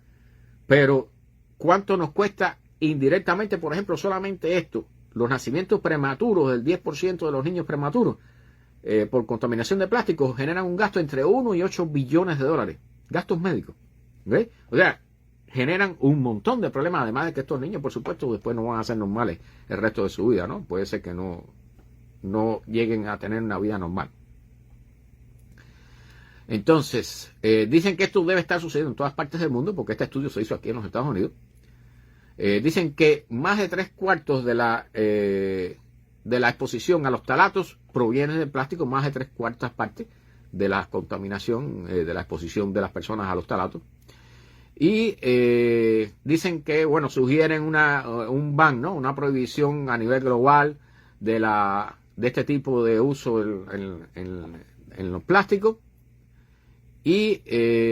pero ¿cuánto nos cuesta indirectamente, por ejemplo, solamente esto? Los nacimientos prematuros, del 10% de los niños prematuros, por contaminación de plástico, generan un gasto entre 1 y 8 billones de dólares. Gastos médicos. ¿Ves? O sea, generan un montón de problemas, además de que estos niños, por supuesto, después no van a ser normales el resto de su vida, ¿no? Puede ser que no lleguen a tener una vida normal. Entonces, dicen que esto debe estar sucediendo en todas partes del mundo, porque este estudio se hizo aquí en los Estados Unidos. Dicen que más de 3/4 de la exposición a los ftalatos proviene del plástico, más de 3/4 partes de la contaminación, de la exposición de las personas a los ftalatos. Y dicen que, sugieren un ban, ¿no? Una prohibición a nivel global de este tipo de uso en los plásticos. Y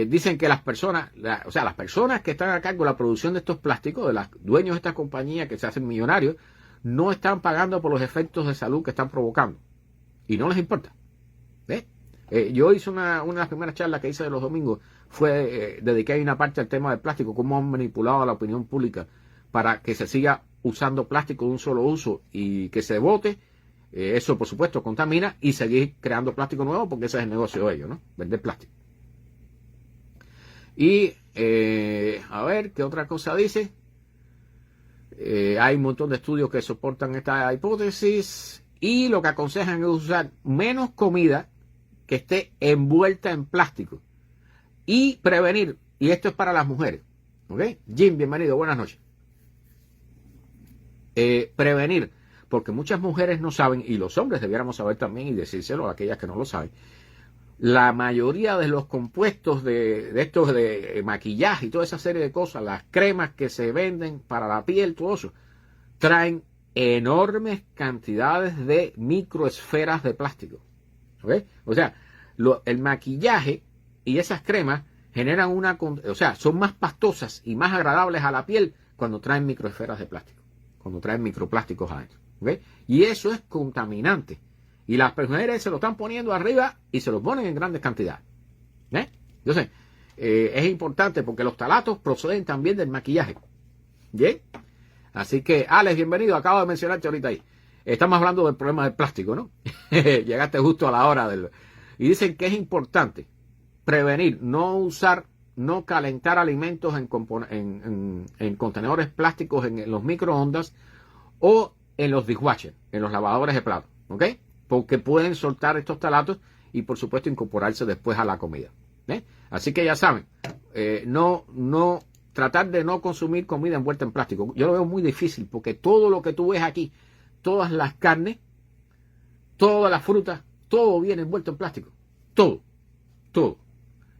dicen que las personas que están a cargo de la producción de estos plásticos, de los dueños de estas compañías que se hacen millonarios, no están pagando por los efectos de salud que están provocando. Y no les importa. ¿Ves? Yo hice una de las primeras charlas que hice de los domingos, fue dedicar una parte al tema del plástico, cómo han manipulado a la opinión pública para que se siga usando plástico de un solo uso y que se vote. Eso, por supuesto, contamina y seguir creando plástico nuevo porque ese es el negocio de ellos, ¿no? Vender plástico. Y, a ver, ¿qué otra cosa dice? Hay un montón de estudios que soportan esta hipótesis y lo que aconsejan es usar menos comida que esté envuelta en plástico y prevenir, y esto es para las mujeres, ¿ok? Jim, bienvenido, buenas noches. Prevenir, porque muchas mujeres no saben, y los hombres debiéramos saber también y decírselo a aquellas que no lo saben. La mayoría de los compuestos de estos de maquillaje y toda esa serie de cosas, las cremas que se venden para la piel, todo eso, traen enormes cantidades de microesferas de plástico. ¿Okay? O sea, el maquillaje y esas cremas generan son más pastosas y más agradables a la piel cuando traen microesferas de plástico, cuando traen microplásticos adentro. ¿Okay? Y eso es contaminante. Y las mujeres se lo están poniendo arriba y se lo ponen en grandes cantidades. Entonces, es importante porque los ftalatos proceden también del maquillaje. ¿Bien? Así que, Alex, bienvenido. Acabo de mencionarte ahorita ahí. Estamos hablando del problema del plástico, ¿no? Llegaste justo a la hora del... Y dicen que es importante prevenir, no calentar alimentos en contenedores plásticos en los microondas o en los dishwashers, en los lavadores de platos. ¿Ok? Porque pueden soltar estos ftalatos y, por supuesto, incorporarse después a la comida. Así que ya saben, tratar de no consumir comida envuelta en plástico. Yo lo veo muy difícil porque todo lo que tú ves aquí, todas las carnes, todas las frutas, todo viene envuelto en plástico. Todo.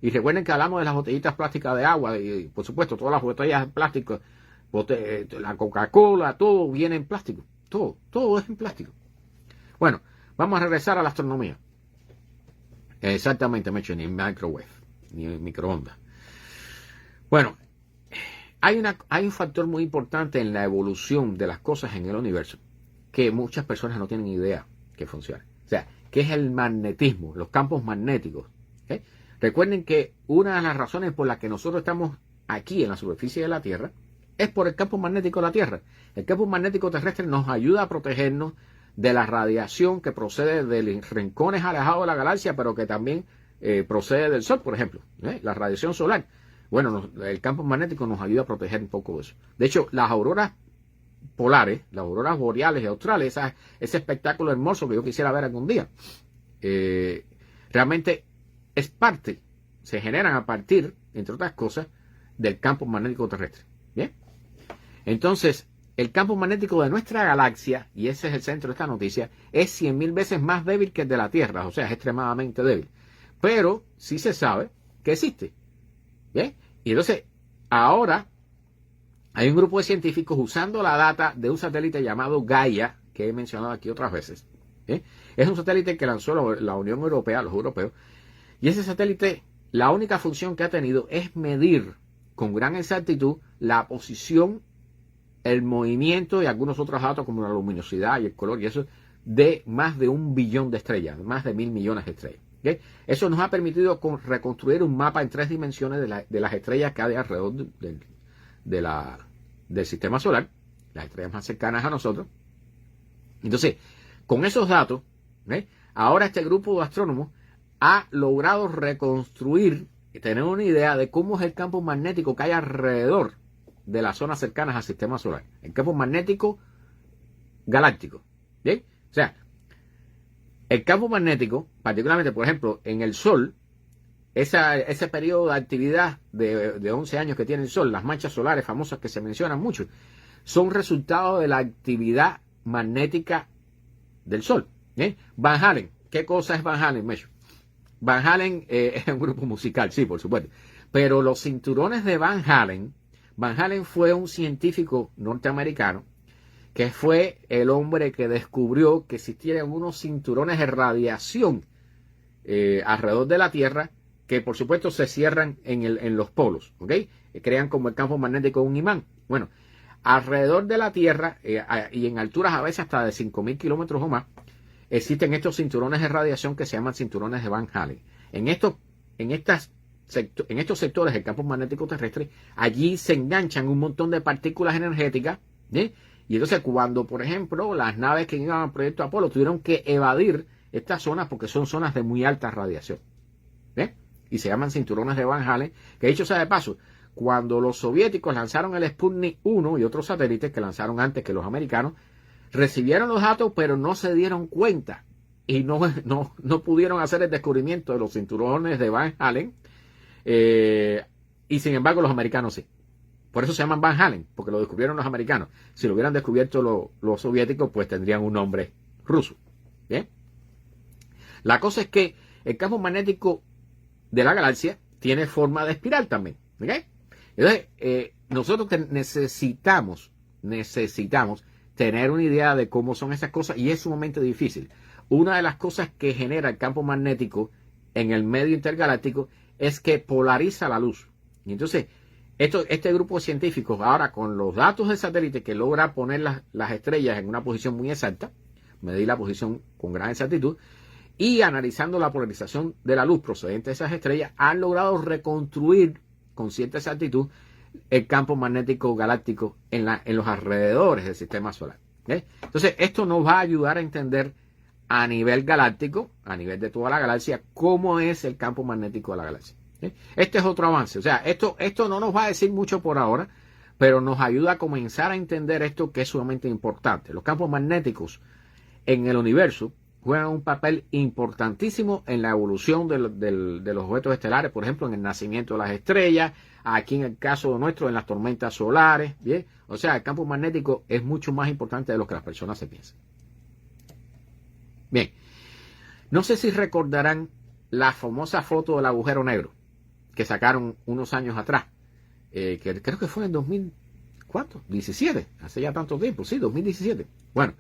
Y recuerden que hablamos de las botellitas plásticas de agua y, por supuesto, todas las botellas de plástico, la Coca-Cola, todo viene en plástico. Todo es en plástico. Bueno, vamos a regresar a la astronomía. Exactamente, Mecho, ni microwave, ni microondas. Bueno, hay un factor muy importante en la evolución de las cosas en el universo que muchas personas no tienen idea que funciona. O sea, que es el magnetismo, los campos magnéticos. ¿Okay? Recuerden que una de las razones por las que nosotros estamos aquí en la superficie de la Tierra es por el campo magnético de la Tierra. El campo magnético terrestre nos ayuda a protegernos de la radiación que procede de rincones alejados de la galaxia, pero que también procede del Sol, por ejemplo, la radiación solar. Bueno, el campo magnético nos ayuda a proteger un poco de eso. De hecho, las auroras polares, las auroras boreales de Australia, ese espectáculo hermoso que yo quisiera ver algún día, realmente se generan a partir, entre otras cosas, del campo magnético terrestre. ¿Bien? Entonces, el campo magnético de nuestra galaxia, y ese es el centro de esta noticia, es 100,000 veces más débil que el de la Tierra, o sea, es extremadamente débil. Pero sí se sabe que existe. ¿Bien? Y entonces, ahora hay un grupo de científicos usando la data de un satélite llamado Gaia, que he mencionado aquí otras veces. ¿Bien? Es un satélite que lanzó la Unión Europea, los europeos, y ese satélite, la única función que ha tenido es medir con gran exactitud la posición, el movimiento y algunos otros datos como la luminosidad y el color y eso de más de 1 billón de estrellas, más de 1.000 millones de estrellas. ¿Okay? Eso nos ha permitido reconstruir un mapa en 3 dimensiones de las estrellas que hay alrededor del sistema solar, las estrellas más cercanas a nosotros. Entonces, con esos datos, ahora este grupo de astrónomos ha logrado reconstruir y tener una idea de cómo es el campo magnético que hay alrededor de las zonas cercanas al sistema solar. El campo magnético galáctico. ¿Bien? O sea, el campo magnético, particularmente, por ejemplo, en el Sol, ese periodo de actividad de 11 años que tiene el Sol, las manchas solares famosas que se mencionan mucho, son resultado de la actividad magnética del Sol. Van Halen. ¿Qué cosa es Van Halen, Mecho? Van Halen es un grupo musical, sí, por supuesto. Pero los cinturones de Van Halen fue un científico norteamericano que fue el hombre que descubrió que existían unos cinturones de radiación alrededor de la Tierra que por supuesto se cierran en los polos, ¿ok? Crean como el campo magnético de un imán. Bueno, alrededor de la Tierra y en alturas a veces hasta de 5.000 kilómetros o más, existen estos cinturones de radiación que se llaman cinturones de Van Halen. En estos sectores del campo magnético terrestre, allí se enganchan un montón de partículas energéticas, y entonces cuando, por ejemplo, las naves que iban al proyecto Apolo tuvieron que evadir estas zonas porque son zonas de muy alta radiación, y se llaman cinturones de Van Halen, que dicho sea de paso, cuando los soviéticos lanzaron el Sputnik 1 y otros satélites que lanzaron antes que los americanos, recibieron los datos pero no se dieron cuenta y no pudieron hacer el descubrimiento de los cinturones de Van Halen, y sin embargo los americanos sí. Por eso se llaman Van Halen, porque lo descubrieron los americanos. Si lo hubieran descubierto los soviéticos, pues tendrían un nombre ruso. ¿Bien? La cosa es que el campo magnético de la galaxia tiene forma de espiral también. ¿Okay? Entonces, nosotros necesitamos tener una idea de cómo son esas cosas y es sumamente difícil. Una de las cosas que genera el campo magnético en el medio intergaláctico es que polariza la luz. Y entonces, este grupo de científicos, ahora con los datos del satélite que logra poner las estrellas en una posición muy exacta, medir la posición con gran exactitud, y analizando la polarización de la luz procedente de esas estrellas, han logrado reconstruir con cierta exactitud el campo magnético galáctico en los alrededores del sistema solar. Entonces, esto nos va a ayudar a entender a nivel galáctico, a nivel de toda la galaxia, cómo es el campo magnético de la galaxia. Este es otro avance. O sea, esto no nos va a decir mucho por ahora, pero nos ayuda a comenzar a entender esto que es sumamente importante. Los campos magnéticos en el universo juegan un papel importantísimo en la evolución de los objetos estelares, por ejemplo, en el nacimiento de las estrellas, aquí en el caso nuestro, en las tormentas solares. ¿Bien? O sea, el campo magnético es mucho más importante de lo que las personas se piensan. Bien, no sé si recordarán la famosa foto del agujero negro que sacaron unos años atrás, que creo que fue en 2017, hace ya tanto tiempo, sí, 2017. Bueno,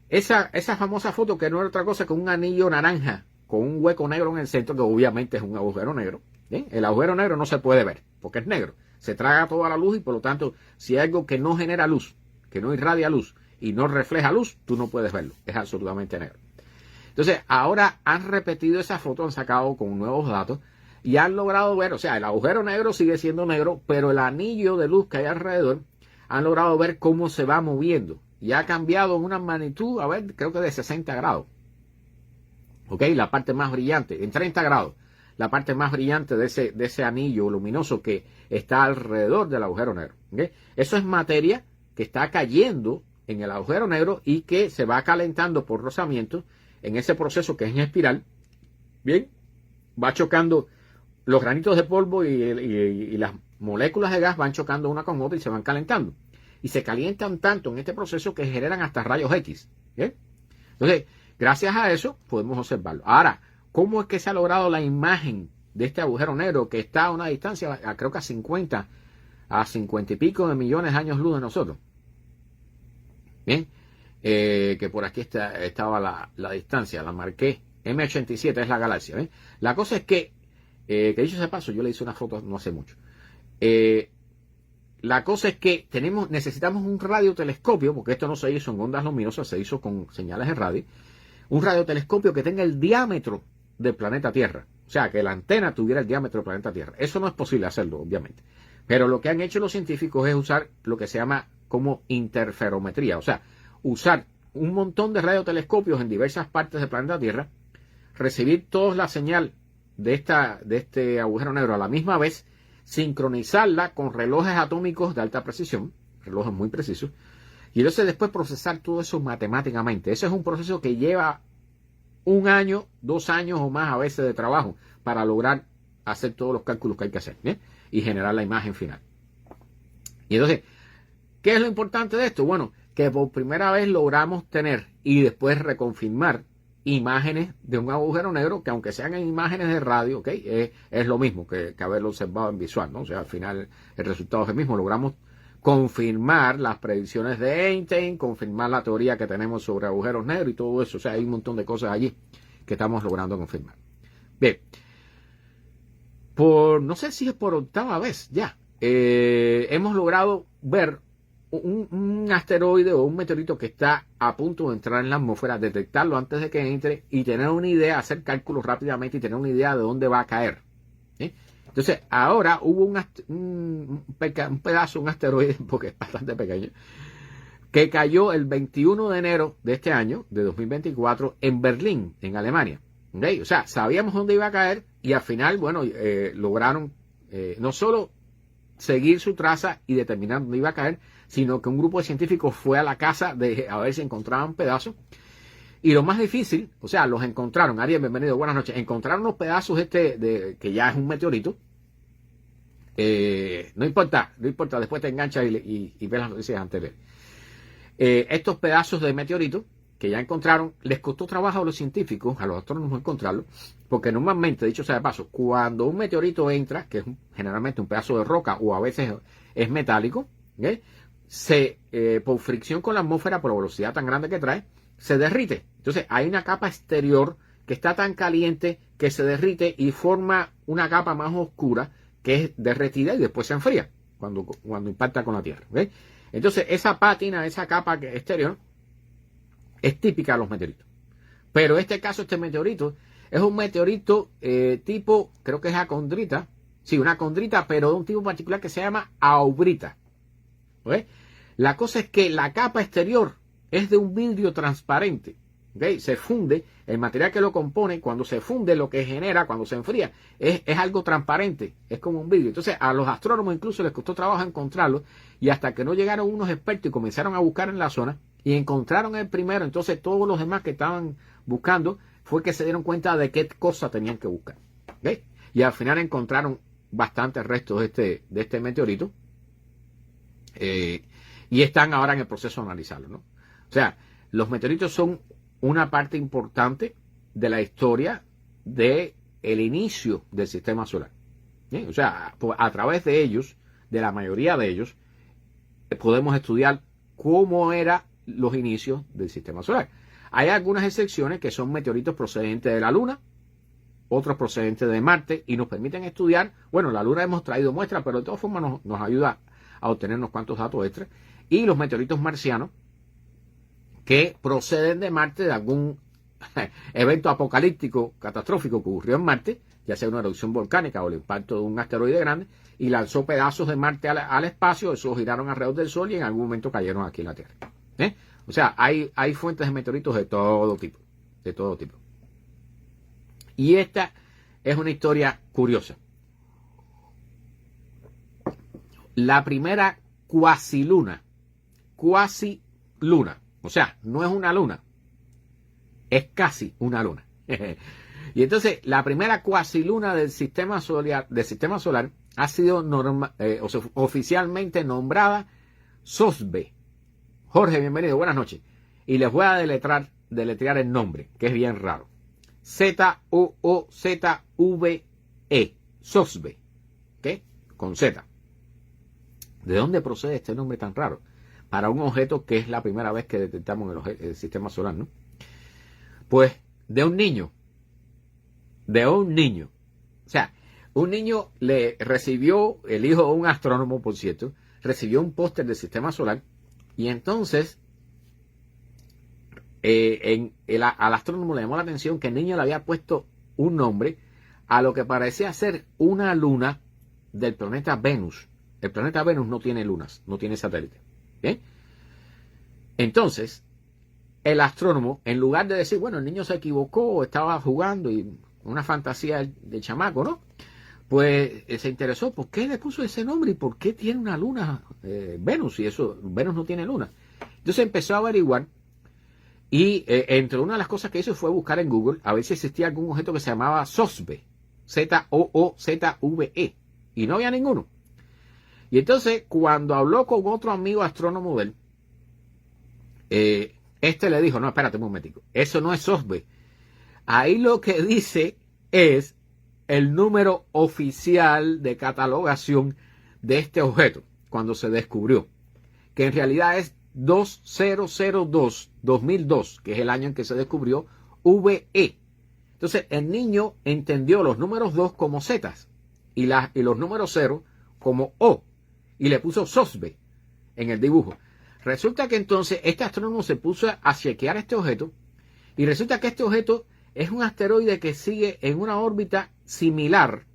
esa famosa foto que no era otra cosa que un anillo naranja con un hueco negro en el centro, que obviamente es un agujero negro. ¿Bien? El agujero negro no se puede ver porque es negro, se traga toda la luz y por lo tanto, si hay algo que no genera luz, que no irradia luz y no refleja luz, tú no puedes verlo, es absolutamente negro. Entonces, ahora han repetido esa foto, han sacado con nuevos datos y han logrado ver, o sea, el agujero negro sigue siendo negro, pero el anillo de luz que hay alrededor, han logrado ver cómo se va moviendo y ha cambiado en una magnitud, a ver, creo que de 60 grados. ¿Ok? La parte más brillante, en 30 grados, la parte más brillante de ese anillo luminoso que está alrededor del agujero negro. ¿Okay? Eso es materia que está cayendo en el agujero negro y que se va calentando por rozamiento en ese proceso que es en espiral. Bien, va chocando los granitos de polvo y las moléculas de gas van chocando una con otra y se van calentando. Y se calientan tanto en este proceso que generan hasta rayos X. ¿Bien? Entonces, gracias a eso podemos observarlo. Ahora, ¿cómo es que se ha logrado la imagen de este agujero negro que está a una distancia, creo que a 50 y pico de millones de años luz de nosotros? Bien, que por aquí estaba la distancia, la marqué. M87 es la galaxia. ¿Ven? La cosa es que dicho ese paso, yo le hice una foto no hace mucho. La cosa es que necesitamos un radiotelescopio, porque esto no se hizo en ondas luminosas, se hizo con señales de radio. Un radiotelescopio que tenga el diámetro del planeta Tierra. O sea, que la antena tuviera el diámetro del planeta Tierra. Eso no es posible hacerlo, obviamente. Pero lo que han hecho los científicos es usar lo que se llama como interferometría. O sea, usar un montón de radiotelescopios en diversas partes del planeta Tierra, recibir toda la señal de este agujero negro a la misma vez, sincronizarla con relojes atómicos de alta precisión, relojes muy precisos, y entonces después procesar todo eso matemáticamente. Ese es un proceso que lleva 1 año, 2 años o más a veces de trabajo para lograr hacer todos los cálculos que hay que hacer, ¿bien? Y generar la imagen final. Y entonces, ¿qué es lo importante de esto? Bueno, que por primera vez logramos tener y después reconfirmar imágenes de un agujero negro que, aunque sean en imágenes de radio, ¿okay? Es lo mismo que haberlo observado en visual, ¿no? O sea, al final el resultado es el mismo. Logramos confirmar las predicciones de Einstein, confirmar la teoría que tenemos sobre agujeros negros y todo eso. O sea, hay un montón de cosas allí que estamos logrando confirmar. Bien, no sé si es por 8ª vez ya, hemos logrado ver un asteroide o un meteorito que está a punto de entrar en la atmósfera, detectarlo antes de que entre y tener una idea, hacer cálculos rápidamente y tener una idea de dónde va a caer. ¿Sí? Entonces, ahora hubo un pedazo, un asteroide, porque es bastante pequeño, que cayó el 21 de enero de este año, de 2024, en Berlín, en Alemania. ¿Okay? O sea, sabíamos dónde iba a caer y al final, bueno, lograron no solo seguir su traza y determinar dónde iba a caer, sino que un grupo de científicos fue a la casa a ver si encontraban pedazos. Y lo más difícil, o sea, los encontraron. Ariel, bienvenido, buenas noches. Encontraron los pedazos que ya es un meteorito. No importa, después te enganchas y ves las noticias anteriores. Estos pedazos de meteorito que ya encontraron, les costó trabajo a los científicos, a los astrónomos encontrarlo, porque normalmente, dicho sea de paso, cuando un meteorito entra, que es generalmente un pedazo de roca o a veces es metálico, ¿okay? Por fricción con la atmósfera, por la velocidad tan grande que trae, se derrite. Entonces hay una capa exterior que está tan caliente que se derrite y forma una capa más oscura que es derretida y después se enfría cuando impacta con la Tierra. ¿Okay? Entonces esa pátina, esa capa exterior, es típica de los meteoritos. Pero en este caso, este meteorito es un meteorito tipo, creo que es acondrita. Sí, una acondrita, pero de un tipo particular que se llama aubrita. ¿Okay? La cosa es que la capa exterior es de un vidrio transparente. ¿Okay? Se funde, el material que lo compone, cuando se funde, lo que genera, cuando se enfría, es algo transparente, es como un vidrio. Entonces a los astrónomos incluso les costó trabajo encontrarlo, y hasta que no llegaron unos expertos y comenzaron a buscar en la zona, y encontraron el primero, entonces todos los demás que estaban buscando, fue que se dieron cuenta de qué cosa tenían que buscar. ¿Okay? Y al final encontraron bastantes restos de este meteorito, y están ahora en el proceso de analizarlo, ¿no? O sea, los meteoritos son una parte importante de la historia del inicio del sistema solar. ¿Bien? O sea, a través de ellos, de la mayoría de ellos, podemos estudiar cómo eran los inicios del sistema solar. Hay algunas excepciones que son meteoritos procedentes de la Luna, otros procedentes de Marte, y nos permiten estudiar, bueno, la Luna hemos traído muestras, pero de todas formas nos ayuda a obtener unos cuantos datos extras, y los meteoritos marcianos, que proceden de Marte, de algún evento apocalíptico catastrófico que ocurrió en Marte, ya sea una erupción volcánica o el impacto de un asteroide grande, y lanzó pedazos de Marte al espacio, esos giraron alrededor del Sol y en algún momento cayeron aquí en la Tierra. O sea, hay fuentes de meteoritos de todo tipo, Y esta es una historia curiosa. La primera cuasiluna cuasi luna. O sea, no es una luna, es casi una luna. Y entonces, la primera cuasi luna del sistema solar ha sido oficialmente nombrada SOSB. Jorge, bienvenido, buenas noches. Y les voy a deletrear el nombre, que es bien raro. ZOOZVE. SOSB. ¿Ok? Con Z. ¿De dónde procede este nombre tan raro? Para un objeto que es la primera vez que detectamos en el sistema solar, ¿no? Pues de un niño. O sea, un niño le recibió, el hijo de un astrónomo, por cierto, recibió un póster del sistema solar y entonces al astrónomo le llamó la atención que el niño le había puesto un nombre a lo que parecía ser una luna del planeta Venus. El planeta Venus no tiene lunas, no tiene satélites. ¿Bien? Entonces, el astrónomo, en lugar de decir, bueno, el niño se equivocó, estaba jugando y una fantasía de chamaco, ¿no? Pues se interesó, ¿por qué le puso ese nombre y por qué tiene una luna Venus? Y eso, Venus no tiene luna. Entonces empezó a averiguar y entre una de las cosas que hizo fue buscar en Google a ver si existía algún objeto que se llamaba SOSV, ZOOZVE, y no había ninguno. Y entonces, cuando habló con otro amigo astrónomo de él, este le dijo, no, espérate un momentico, eso no es SOSV. Ahí lo que dice es el número oficial de catalogación de este objeto, cuando se descubrió, que en realidad es 2002, que es el año en que se descubrió, VE. Entonces, el niño entendió los números 2 como zetas y los números 0 como O, y le puso SOSV en el dibujo. Resulta que entonces este astrónomo se puso a chequear este objeto, y resulta que este objeto es un asteroide que sigue en una órbita similar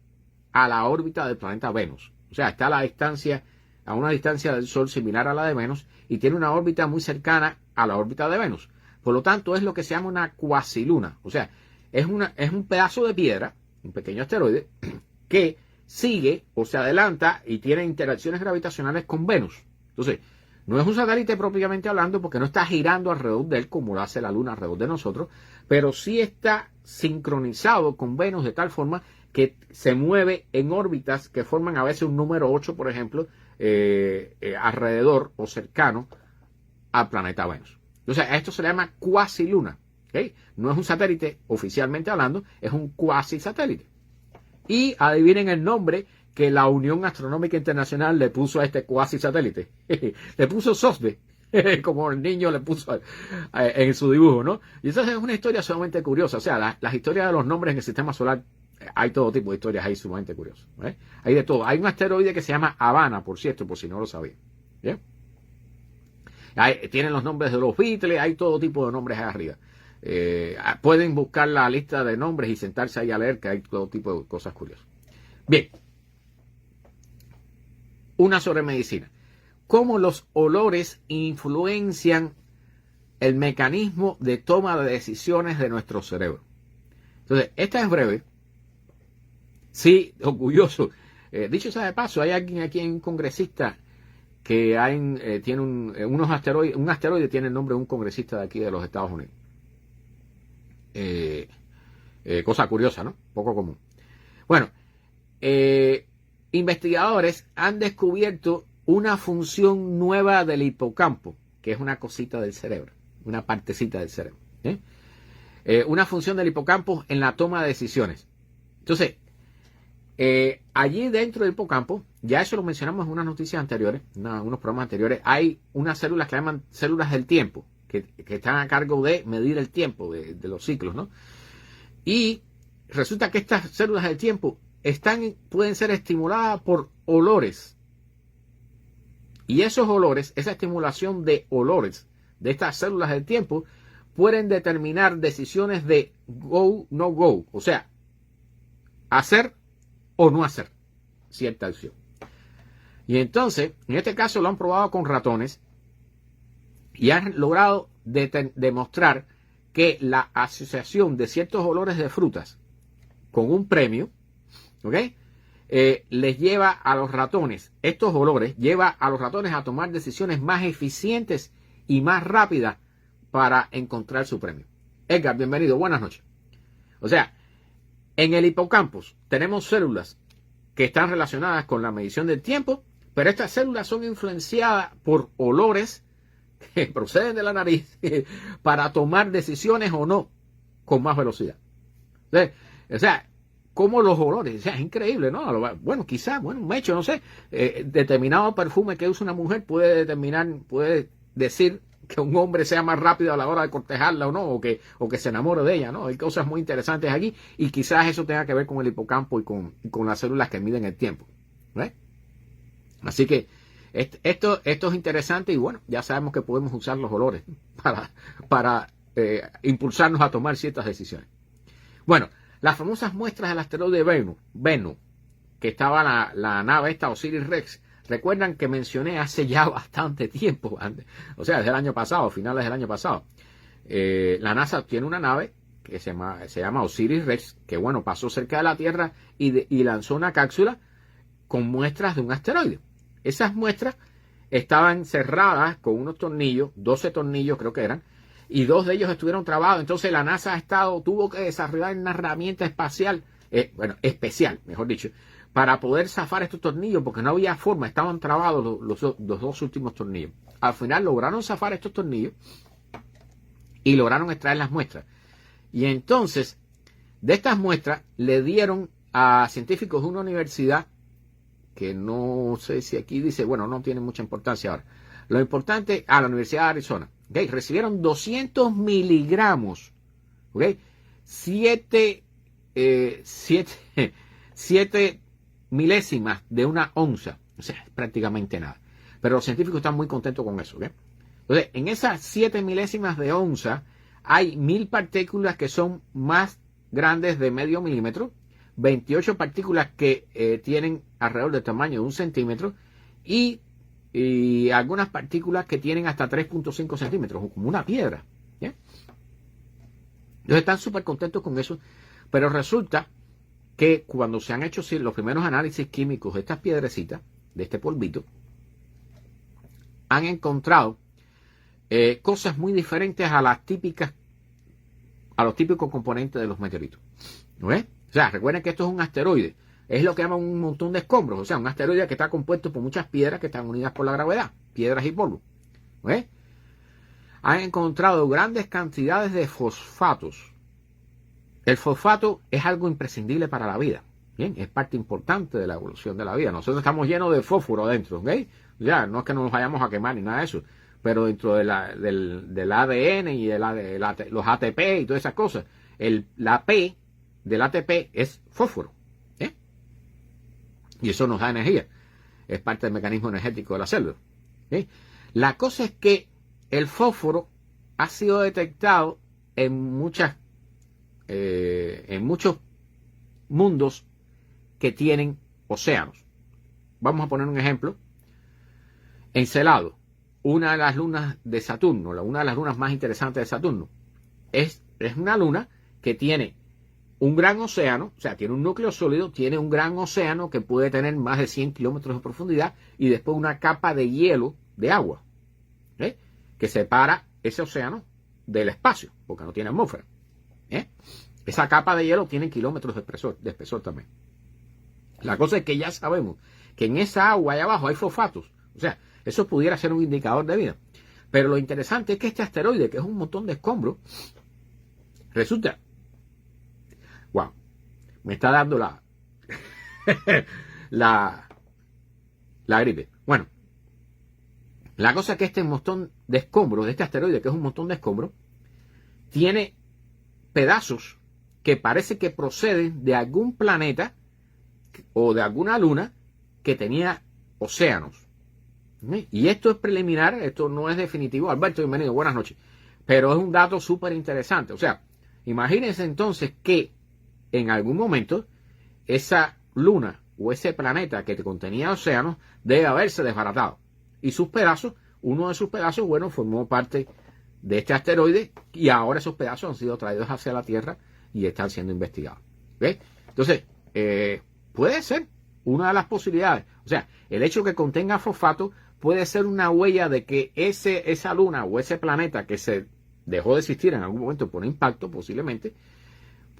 a la órbita del planeta Venus. O sea, está a una distancia del Sol similar a la de Venus y tiene una órbita muy cercana a la órbita de Venus. Por lo tanto, es lo que se llama una cuasiluna. O sea, es un pedazo de piedra, un pequeño asteroide, que sigue o se adelanta y tiene interacciones gravitacionales con Venus. Entonces, no es un satélite propiamente hablando porque no está girando alrededor de él como lo hace la Luna alrededor de nosotros, pero sí está sincronizado con Venus de tal forma que se mueve en órbitas que forman a veces un número 8, por ejemplo, alrededor o cercano al planeta Venus. Entonces, a esto se le llama cuasiluna. ¿Okay? No es un satélite oficialmente hablando, es un cuasi satélite. Y adivinen el nombre que la Unión Astronómica Internacional le puso a este cuasi satélite. Le puso SOSV, como el niño le puso en su dibujo, ¿no? Y esa es una historia sumamente curiosa. O sea, las historias de los nombres en el sistema solar, hay todo tipo de historias ahí sumamente curiosas. Hay de todo. Hay un asteroide que se llama Habana, por cierto, por si no lo sabían. ¿Bien? Tienen los nombres de los Beatles, hay todo tipo de nombres ahí arriba. Pueden buscar la lista de nombres y sentarse ahí a leer, que hay todo tipo de cosas curiosas. Bien. Una sobre medicina. ¿Cómo los olores influencian el mecanismo de toma de decisiones de nuestro cerebro? Entonces, esta es breve. Sí, orgulloso. Dicho sea de paso, hay alguien aquí, un congresista, que tiene un asteroide tiene el nombre de un congresista de aquí de los Estados Unidos. Cosa curiosa, ¿no? Poco común. Bueno, investigadores han descubierto una función nueva del hipocampo, que es una cosita del cerebro, una partecita del cerebro. Una función del hipocampo en la toma de decisiones. Entonces, allí dentro del hipocampo, ya eso lo mencionamos en unas noticias anteriores, unos programas anteriores, hay unas células que llaman células del tiempo, que están a cargo de medir el tiempo de los ciclos, ¿no? Y resulta que estas células del tiempo pueden ser estimuladas por olores. Y esos olores, esa estimulación de olores de estas células del tiempo, pueden determinar decisiones de go, no go. O sea, hacer o no hacer cierta acción. Y entonces, en este caso lo han probado con ratones y han logrado demostrar que la asociación de ciertos olores de frutas con un premio, ¿ok?, les lleva a los ratones, estos olores, lleva a los ratones a tomar decisiones más eficientes y más rápidas para encontrar su premio. Edgar, bienvenido, buenas noches. O sea, en el hipocampus tenemos células que están relacionadas con la medición del tiempo, pero estas células son influenciadas por olores que proceden de la nariz para tomar decisiones o no con más velocidad. O sea, como los olores, o sea, es increíble, ¿no? Bueno, quizás, un hecho, no sé, determinado perfume que usa una mujer puede decir que un hombre sea más rápido a la hora de cortejarla o no, o que se enamore de ella, ¿no? Hay cosas muy interesantes aquí y quizás eso tenga que ver con el hipocampo y con las células que miden el tiempo, ¿ves? Así que esto es interesante y bueno, ya sabemos que podemos usar los olores para impulsarnos a tomar ciertas decisiones. Bueno, las famosas muestras del asteroide Bennu, que estaba la nave esta Osiris-Rex, recuerdan que mencioné hace ya bastante tiempo, o sea, desde el año pasado, finales del año pasado. La NASA tiene una nave que se llama Osiris-Rex, que bueno, pasó cerca de la Tierra y lanzó una cápsula con muestras de un asteroide. Esas muestras estaban cerradas con unos tornillos, 12 tornillos creo que eran, y 2 de ellos estuvieron trabados. Entonces la NASA tuvo que desarrollar una herramienta especial, mejor dicho, para poder zafar estos tornillos, porque no había forma, estaban trabados los 2 últimos tornillos. Al final lograron zafar estos tornillos y lograron extraer las muestras. Y entonces, de estas muestras, le dieron a científicos de una universidad, que no sé si aquí dice, bueno, no tiene mucha importancia ahora. Lo importante, la Universidad de Arizona. ¿Okay? Recibieron 200 miligramos, ¿okay? 7 milésimas de una onza, o sea, es prácticamente nada. Pero los científicos están muy contentos con eso, ¿okay? Entonces, en esas 7 milésimas de onza hay 1000 partículas que son más grandes de medio milímetro, 28 partículas que tienen alrededor del tamaño de 1 centímetro y algunas partículas que tienen hasta 3.5 centímetros, como una piedra. ¿Ya? Entonces están súper contentos con eso, pero resulta que cuando se han hecho los primeros análisis químicos de estas piedrecitas, de este polvito, han encontrado cosas muy diferentes a los típicos componentes de los meteoritos. ¿No ves? O sea, recuerden que esto es un asteroide. Es lo que llaman un montón de escombros. O sea, un asteroide que está compuesto por muchas piedras que están unidas por la gravedad. Piedras y polvo. ¿No ves? Han encontrado grandes cantidades de fosfatos. El fosfato es algo imprescindible para la vida. Bien, es parte importante de la evolución de la vida. Nosotros estamos llenos de fósforo dentro. ¿Okay? Ya, no es que nos vayamos a quemar ni nada de eso. Pero dentro del ADN y los ATP y todas esas cosas, la P del ATP es fósforo. Y eso nos da energía. Es parte del mecanismo energético de la célula. La cosa es que el fósforo ha sido detectado en muchos mundos que tienen océanos. Vamos a poner un ejemplo. Encelado, una de las lunas de Saturno, una de las lunas más interesantes de Saturno, es una luna que tiene un gran océano, o sea, tiene un núcleo sólido, tiene un gran océano que puede tener más de 100 kilómetros de profundidad y después una capa de hielo de agua, que separa ese océano del espacio, porque no tiene atmósfera. Esa capa de hielo tiene kilómetros de espesor también. La cosa es que ya sabemos que en esa agua allá abajo hay fosfatos, o sea, eso pudiera ser un indicador de vida. Pero lo interesante es que este asteroide, que es un montón de escombros, resulta... Wow, me está dando la gripe. Bueno, la cosa es que este montón de escombros, de este asteroide, que es un montón de escombros, tiene pedazos que parece que proceden de algún planeta o de alguna luna que tenía océanos. Y esto es preliminar, esto no es definitivo. Alberto, bienvenido, buenas noches. Pero es un dato súper interesante. O sea, imagínense entonces que en algún momento esa luna o ese planeta que contenía océanos debe haberse desbaratado. Y sus pedazos, uno de sus pedazos, bueno, formó parte de este asteroide y ahora esos pedazos han sido traídos hacia la Tierra y están siendo investigados. ¿Ves? Entonces, puede ser una de las posibilidades. O sea, el hecho que contenga fosfato puede ser una huella de que esa luna o ese planeta que se dejó de existir en algún momento por impacto, posiblemente,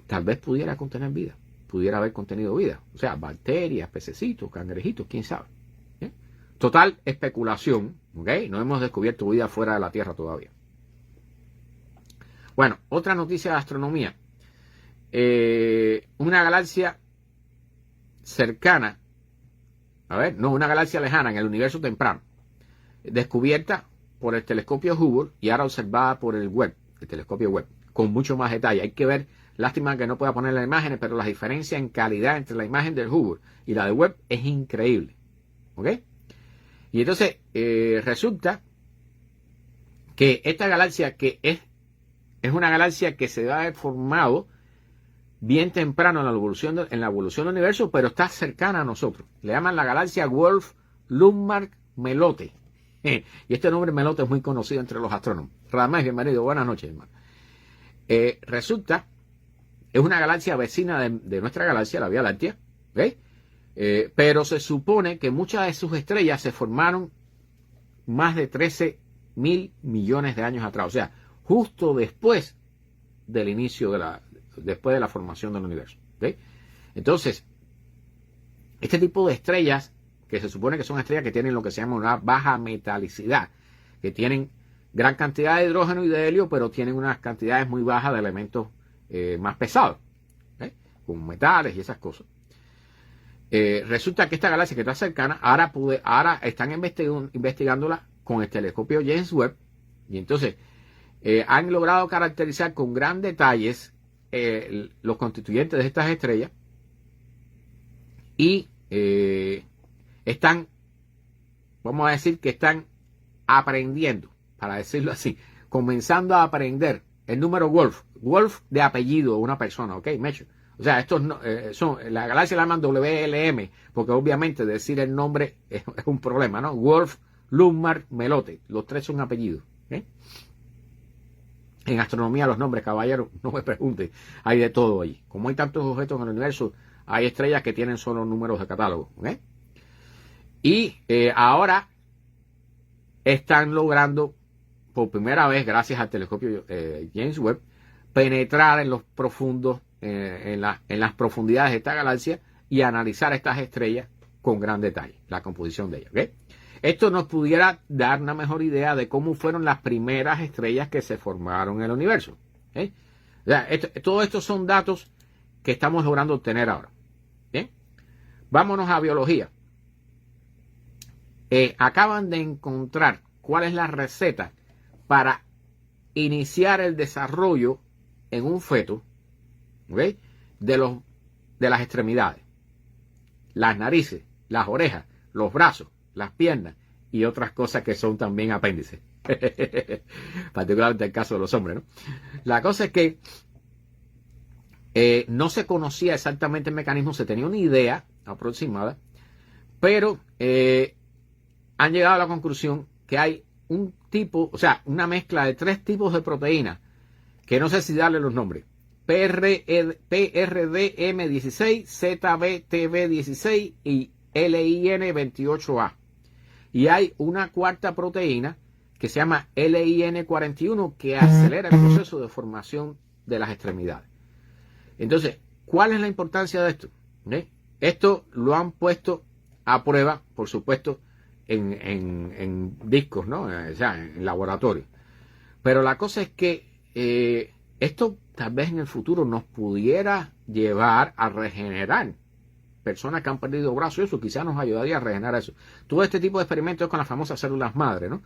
tal vez pudiera contener vida, pudiera haber contenido vida. O sea, bacterias, pececitos, cangrejitos, quién sabe. ¿Eh? Total especulación, ¿ok? No hemos descubierto vida fuera de la Tierra todavía. Bueno, otra noticia de astronomía. Una galaxia cercana, una galaxia lejana en el universo temprano, descubierta por el telescopio Hubble y ahora observada por el telescopio Webb, con mucho más detalle. Hay que ver, lástima que no pueda poner las imágenes, pero la diferencia en calidad entre la imagen del Hubble y la de Webb es increíble. ¿Ok? Y entonces resulta que esta galaxia que es una galaxia que se va a haber formado bien temprano en la evolución del universo, pero está cercana a nosotros. Le llaman la galaxia Wolf-Lummark-Melotte. Y este nombre Melotte es muy conocido entre los astrónomos. Radamés, bienvenido. Buenas noches, hermano. Resulta, es una galaxia vecina de nuestra galaxia, la Vía Láctea, ¿okay? Pero se supone que muchas de sus estrellas se formaron más de 13.000 millones de años atrás. O sea, justo después del inicio después de la formación del universo. ¿Okay? Entonces, este tipo de estrellas, que se supone que son estrellas que tienen lo que se llama una baja metalicidad, que tienen gran cantidad de hidrógeno y de helio, pero tienen unas cantidades muy bajas de elementos más pesados, ¿okay? Como metales y esas cosas. Resulta que esta galaxia que está cercana, ahora están investigándola con el telescopio James Webb, y entonces han logrado caracterizar con gran detalles los constituyentes de estas estrellas y vamos a decir que están aprendiendo, para decirlo así, comenzando a aprender el número Wolf de apellido, una persona, ¿ok? Mecho. O sea, estos la galaxia la llaman WLM, porque obviamente decir el nombre es un problema, ¿no? Wolf-Lummark-Melotte, los tres son apellidos, ¿ok? En astronomía los nombres, caballeros, no me pregunten, hay de todo ahí. Como hay tantos objetos en el universo, hay estrellas que tienen solo números de catálogo. ¿Okay? Y ahora están logrando, por primera vez, gracias al telescopio James Webb, penetrar en los profundos, en las profundidades de esta galaxia y analizar estas estrellas con gran detalle, la composición de ellas. ¿Okay? Esto nos pudiera dar una mejor idea de cómo fueron las primeras estrellas que se formaron en el universo. ¿Okay? O sea, todo esto son datos que estamos logrando obtener ahora. ¿Bien? Vámonos a biología. Acaban de encontrar cuál es la receta para iniciar el desarrollo en un feto, ¿okay? de las extremidades, las narices, las orejas, los brazos, las piernas y otras cosas que son también apéndices. Particularmente el caso de los hombres, ¿no? La cosa es que no se conocía exactamente el mecanismo, se tenía una idea aproximada, pero han llegado a la conclusión que hay un tipo, o sea, una mezcla de 3 tipos de proteínas, que no sé si darle los nombres: PRDM16, ZBTB16 y LIN28A. Y hay una cuarta proteína que se llama LIN41 que acelera el proceso de formación de las extremidades. Entonces, ¿cuál es la importancia de esto? Esto lo han puesto a prueba, por supuesto, en discos, ¿no? O sea, en laboratorio. Pero la cosa es que esto tal vez en el futuro nos pudiera llevar a regenerar personas que han perdido brazos, eso quizás nos ayudaría a regenerar eso. Todo este tipo de experimentos con las famosas células madre, ¿no?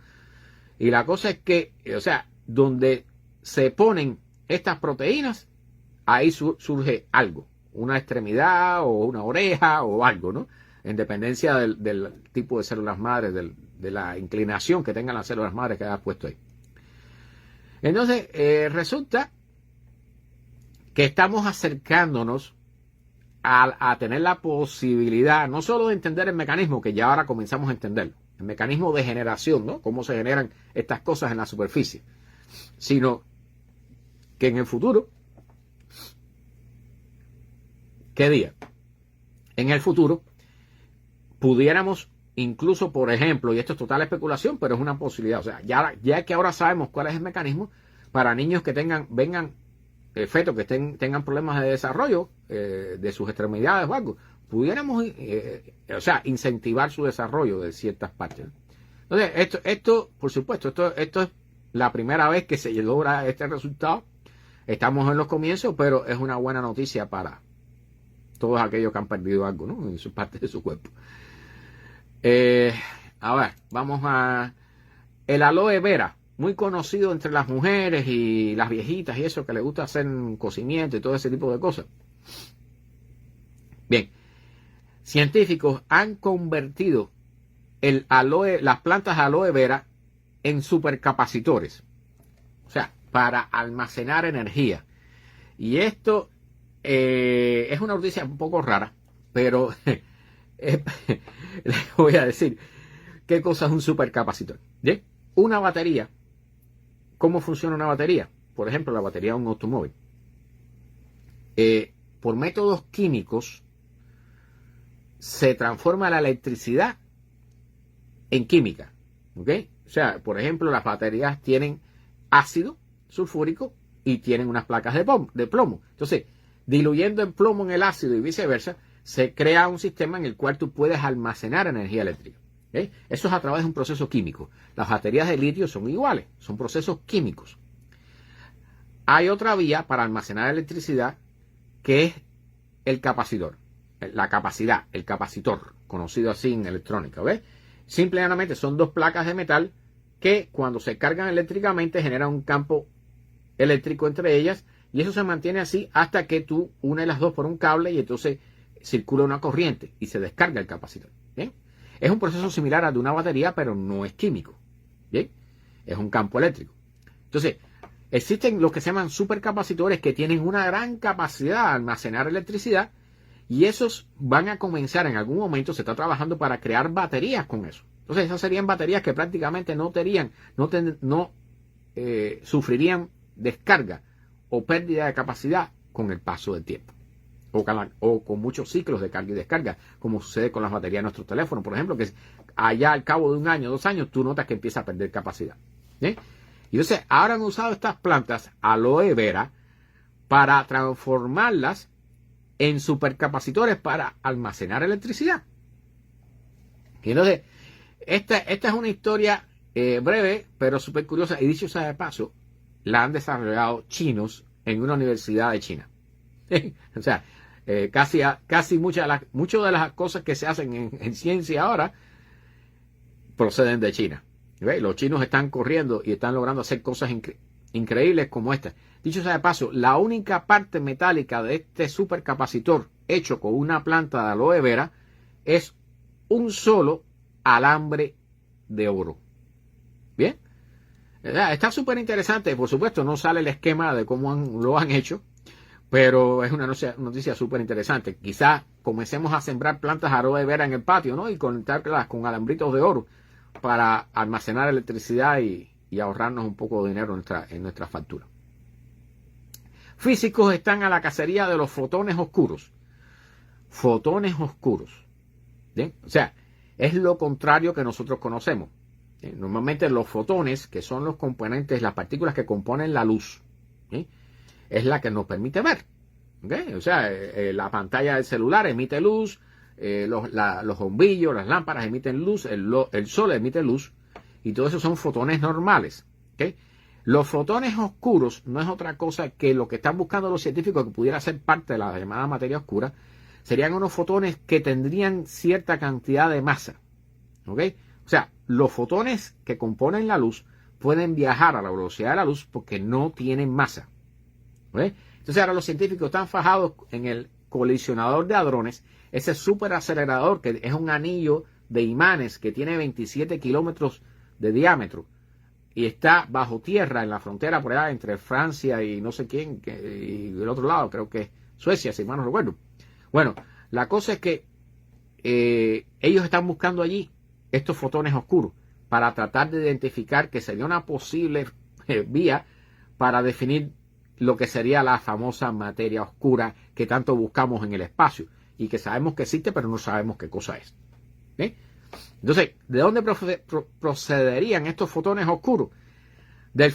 Y la cosa es que, o sea, donde se ponen estas proteínas, ahí surge algo, una extremidad o una oreja o algo, ¿no? En dependencia del tipo de células madres, de la inclinación que tengan las células madres que hayas puesto ahí. Entonces, resulta que estamos acercándonos a tener la posibilidad no solo de entender el mecanismo, que ya ahora comenzamos a entenderlo, el mecanismo de generación, ¿no? Cómo se generan estas cosas en la superficie, sino que en el futuro, ¿qué día? En el futuro pudiéramos incluso, por ejemplo, y esto es total especulación, pero es una posibilidad, o sea, ya que ahora sabemos cuál es el mecanismo, para niños que vengan fetos que tengan problemas de desarrollo de sus extremidades o algo, pudiéramos incentivar su desarrollo de ciertas partes. Entonces, esto por supuesto, esto es la primera vez que se logra este resultado. Estamos en los comienzos, pero es una buena noticia para todos aquellos que han perdido algo, ¿no?, en su parte de su cuerpo. A ver, vamos a el aloe vera, muy conocido entre las mujeres y las viejitas y eso, que les gusta hacer cocimiento y todo ese tipo de cosas. Bien, científicos han convertido las plantas de aloe vera en supercapacitores, o sea, para almacenar energía. Y esto es una noticia un poco rara, pero les voy a decir qué cosa es un supercapacitor. ¿Bien? Una batería. ¿Cómo funciona una batería? Por ejemplo, la batería de un automóvil. Por métodos químicos se transforma la electricidad en química. ¿Ok? O sea, por ejemplo, las baterías tienen ácido sulfúrico y tienen unas placas de plomo. Entonces, diluyendo el plomo en el ácido y viceversa, se crea un sistema en el cual tú puedes almacenar energía eléctrica. ¿Okay? Eso es a través de un proceso químico. Las baterías de litio son iguales, son procesos químicos. Hay otra vía para almacenar electricidad que es el capacitor, la capacidad, el capacitor, conocido así en electrónica. ¿Ves? Simplemente son dos placas de metal que cuando se cargan eléctricamente generan un campo eléctrico entre ellas, y eso se mantiene así hasta que tú unes las dos por un cable y entonces circula una corriente y se descarga el capacitor. ¿Bien? Es un proceso similar al de una batería, pero no es químico. ¿Bien? Es un campo eléctrico. Entonces, existen los que se llaman supercapacitores que tienen una gran capacidad de almacenar electricidad, y esos van a comenzar en algún momento, se está trabajando para crear baterías con eso. Entonces, esas serían baterías que prácticamente no sufrirían descarga o pérdida de capacidad con el paso del tiempo, o con muchos ciclos de carga y descarga, como sucede con las baterías de nuestros teléfonos, por ejemplo, que allá al cabo de 1 año, 2 años, tú notas que empieza a perder capacidad. ¿Sí? Y entonces ahora han usado estas plantas aloe vera para transformarlas en supercapacitores para almacenar electricidad. Y entonces, esta es una historia breve, pero súper curiosa, y dicho sea de paso, la han desarrollado chinos en una universidad de China. O sea, casi muchas de las cosas que se hacen en ciencia ahora proceden de China. ¿Ves? Los chinos están corriendo y están logrando hacer cosas increíbles como esta. Dicho sea de paso, la única parte metálica de este supercapacitor hecho con una planta de aloe vera es un solo alambre de oro. ¿Bien? Está súper interesante. Por supuesto, no sale el esquema de cómo lo han hecho, pero es una noticia súper interesante. Quizás comencemos a sembrar plantas de aloe vera en el patio, ¿no? Y conectarlas con alambritos de oro para almacenar electricidad y ahorrarnos un poco de dinero en nuestra factura. Físicos están a la cacería de los fotones oscuros. Fotones oscuros. ¿Bien? O sea, es lo contrario que nosotros conocemos. Normalmente los fotones, que son los componentes, las partículas que componen la luz, ¿sí?, es la que nos permite ver. ¿Okay? O sea, la pantalla del celular emite luz, los bombillos, las lámparas emiten luz, el sol emite luz, y todo eso son fotones normales. ¿Okay? Los fotones oscuros no es otra cosa que lo que están buscando los científicos, que pudiera ser parte de la llamada materia oscura. Serían unos fotones que tendrían cierta cantidad de masa. ¿Okay? O sea, los fotones que componen la luz pueden viajar a la velocidad de la luz porque no tienen masa. ¿Okay? Entonces ahora los científicos están fajados en el colisionador de hadrones, ese superacelerador que es un anillo de imanes que tiene 27 kilómetros de diámetro y está bajo tierra en la frontera por allá entre Francia y no sé quién, y del otro lado creo que es Suecia, si mal no recuerdo. Bueno, la cosa es que ellos están buscando allí estos fotones oscuros para tratar de identificar que sería una posible vía para definir lo que sería la famosa materia oscura que tanto buscamos en el espacio y que sabemos que existe, pero no sabemos qué cosa es. ¿Sí? Entonces, ¿de dónde procederían estos fotones oscuros? De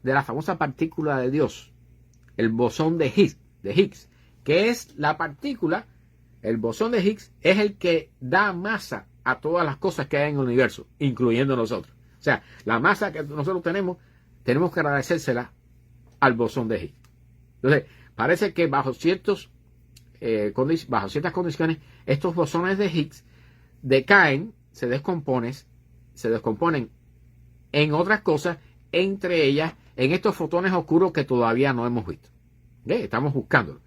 la famosa partícula de Dios, el bosón de Higgs, que es la partícula, el bosón de Higgs es el que da masa a todas las cosas que hay en el universo, incluyendo nosotros. O sea, la masa que nosotros tenemos que agradecérsela al bosón de Higgs. Entonces, parece que bajo ciertas condiciones, estos bosones de Higgs decaen, se descomponen en otras cosas, entre ellas en estos fotones oscuros que todavía no hemos visto. ¿Okay? Estamos buscándolos.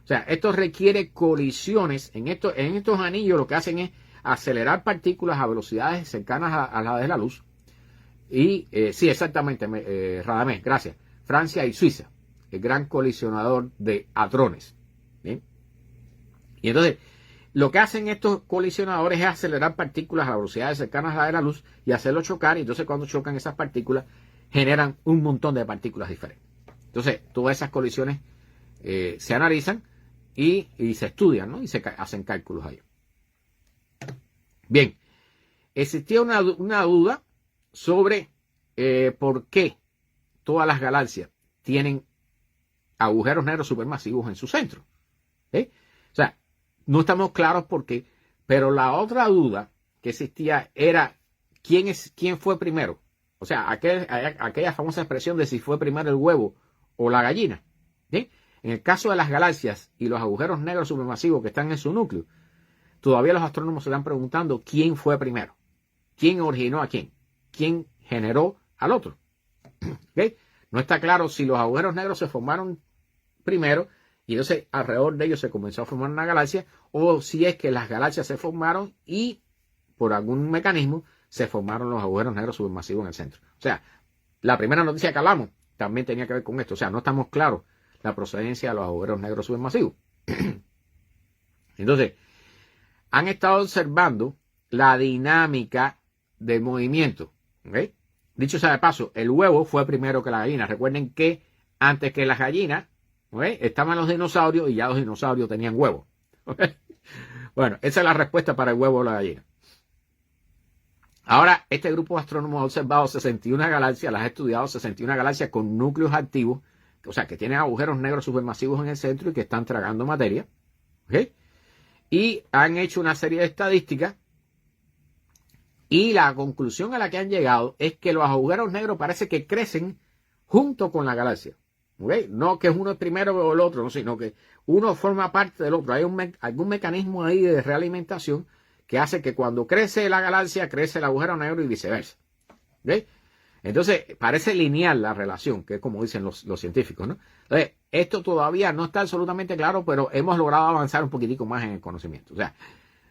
O sea, esto requiere colisiones. En estos anillos lo que hacen es acelerar partículas a velocidades cercanas a la de la luz. Y sí, exactamente, Radamés, gracias. Francia y Suiza, el gran colisionador de hadrones. ¿Bien? Y entonces, lo que hacen estos colisionadores es acelerar partículas a velocidades cercanas a la de la luz y hacerlo chocar. Y entonces, cuando chocan esas partículas, generan un montón de partículas diferentes. Entonces, todas esas colisiones se analizan y se estudian, ¿no? Y se hacen cálculos ahí. Bien, existía una duda sobre por qué todas las galaxias tienen agujeros negros supermasivos en su centro. ¿Sí? O sea, no estamos claros por qué, pero la otra duda que existía era quién fue primero. O sea, aquella famosa expresión de si fue primero el huevo o la gallina. ¿Sí? En el caso de las galaxias y los agujeros negros supermasivos que están en su núcleo, todavía los astrónomos se están preguntando quién fue primero, quién originó a quién, quién generó al otro. ¿Okay? No está claro si los agujeros negros se formaron primero y entonces alrededor de ellos se comenzó a formar una galaxia, o si es que las galaxias se formaron y por algún mecanismo se formaron los agujeros negros supermasivos en el centro. O sea, la primera noticia que hablamos también tenía que ver con esto. O sea, no estamos claros la procedencia de los agujeros negros supermasivos. Entonces, han estado observando la dinámica del movimiento. ¿Okay? Dicho sea de paso, el huevo fue primero que la gallina. Recuerden que antes que las gallinas, ¿okay?, estaban los dinosaurios y ya los dinosaurios tenían huevos. ¿Okay? Bueno, esa es la respuesta para el huevo o la gallina. Ahora, este grupo de astrónomos ha observado 61 galaxias, las ha estudiado 61 galaxias con núcleos activos, o sea, que tienen agujeros negros supermasivos en el centro y que están tragando materia. ¿Okay? Y han hecho una serie de estadísticas y la conclusión a la que han llegado es que los agujeros negros parece que crecen junto con la galaxia. ¿Okay? No que uno es primero o el otro, no, sino que uno forma parte del otro. Hay algún mecanismo ahí de realimentación que hace que cuando crece la galaxia, crece el agujero negro y viceversa. ¿Okay? Entonces, parece lineal la relación, que es como dicen los científicos, ¿no? Entonces, esto todavía no está absolutamente claro, pero hemos logrado avanzar un poquitico más en el conocimiento. O sea,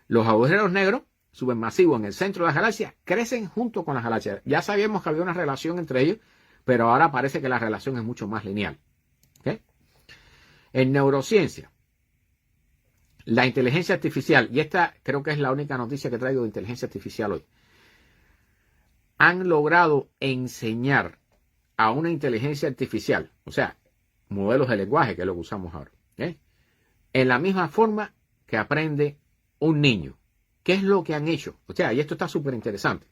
los agujeros negros supermasivos en el centro de las galaxias crecen junto con las galaxias. Ya sabíamos que había una relación entre ellos, pero ahora parece que la relación es mucho más lineal. ¿Okay? En neurociencia, la inteligencia artificial, y esta creo que es la única noticia que traigo de inteligencia artificial hoy, han logrado enseñar a una inteligencia artificial, o sea, modelos de lenguaje, que es lo que usamos ahora, ¿eh?, en la misma forma que aprende un niño. ¿Qué es lo que han hecho? O sea, y esto está súper interesante.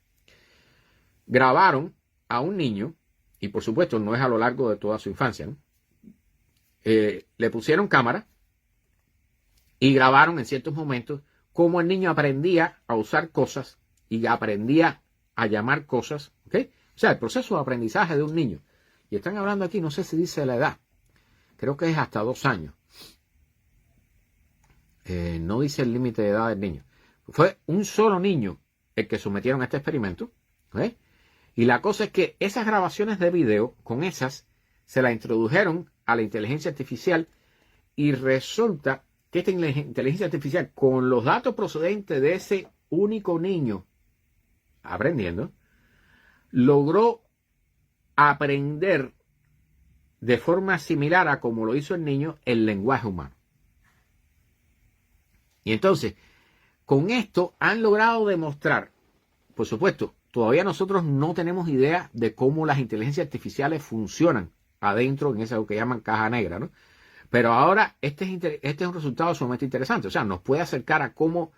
Grabaron a un niño, y por supuesto no es a lo largo de toda su infancia, ¿no? Le pusieron cámara y grabaron en ciertos momentos cómo el niño aprendía a usar cosas y aprendía a llamar cosas, ¿ok? O sea, el proceso de aprendizaje de un niño. Y están hablando aquí, no sé si dice la edad, creo que es hasta 2 años. No dice el límite de edad del niño. Fue un solo niño el que sometieron a este experimento, ¿ok? Y la cosa es que esas grabaciones de video, con esas, se las introdujeron a la inteligencia artificial y resulta que esta inteligencia artificial, con los datos procedentes de ese único niño aprendiendo, logró aprender de forma similar a como lo hizo el niño el lenguaje humano. Y entonces, con esto han logrado demostrar, por supuesto, todavía nosotros no tenemos idea de cómo las inteligencias artificiales funcionan adentro en esa que llaman caja negra, ¿no? Pero ahora este es un resultado sumamente interesante. O sea, nos puede acercar a cómo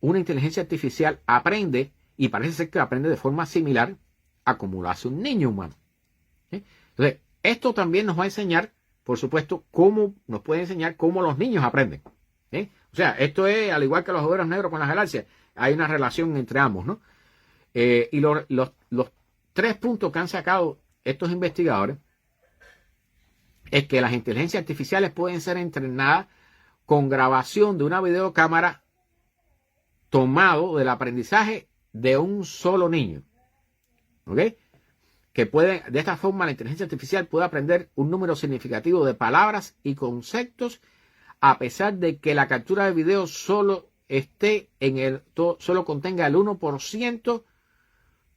una inteligencia artificial aprende, y parece ser que aprende de forma similar a como lo hace un niño humano. ¿Sí? Entonces, esto también nos va a enseñar, por supuesto, nos puede enseñar cómo los niños aprenden. ¿Sí? O sea, esto es al igual que los agujeros negros con las galaxias, hay una relación entre ambos, ¿no? Y los 3 puntos que han sacado estos investigadores es que las inteligencias artificiales pueden ser entrenadas con grabación de una videocámara tomado del aprendizaje de un solo niño. ¿Ok? Que de esta forma la inteligencia artificial puede aprender un número significativo de palabras y conceptos a pesar de que la captura de video solo contenga el 1%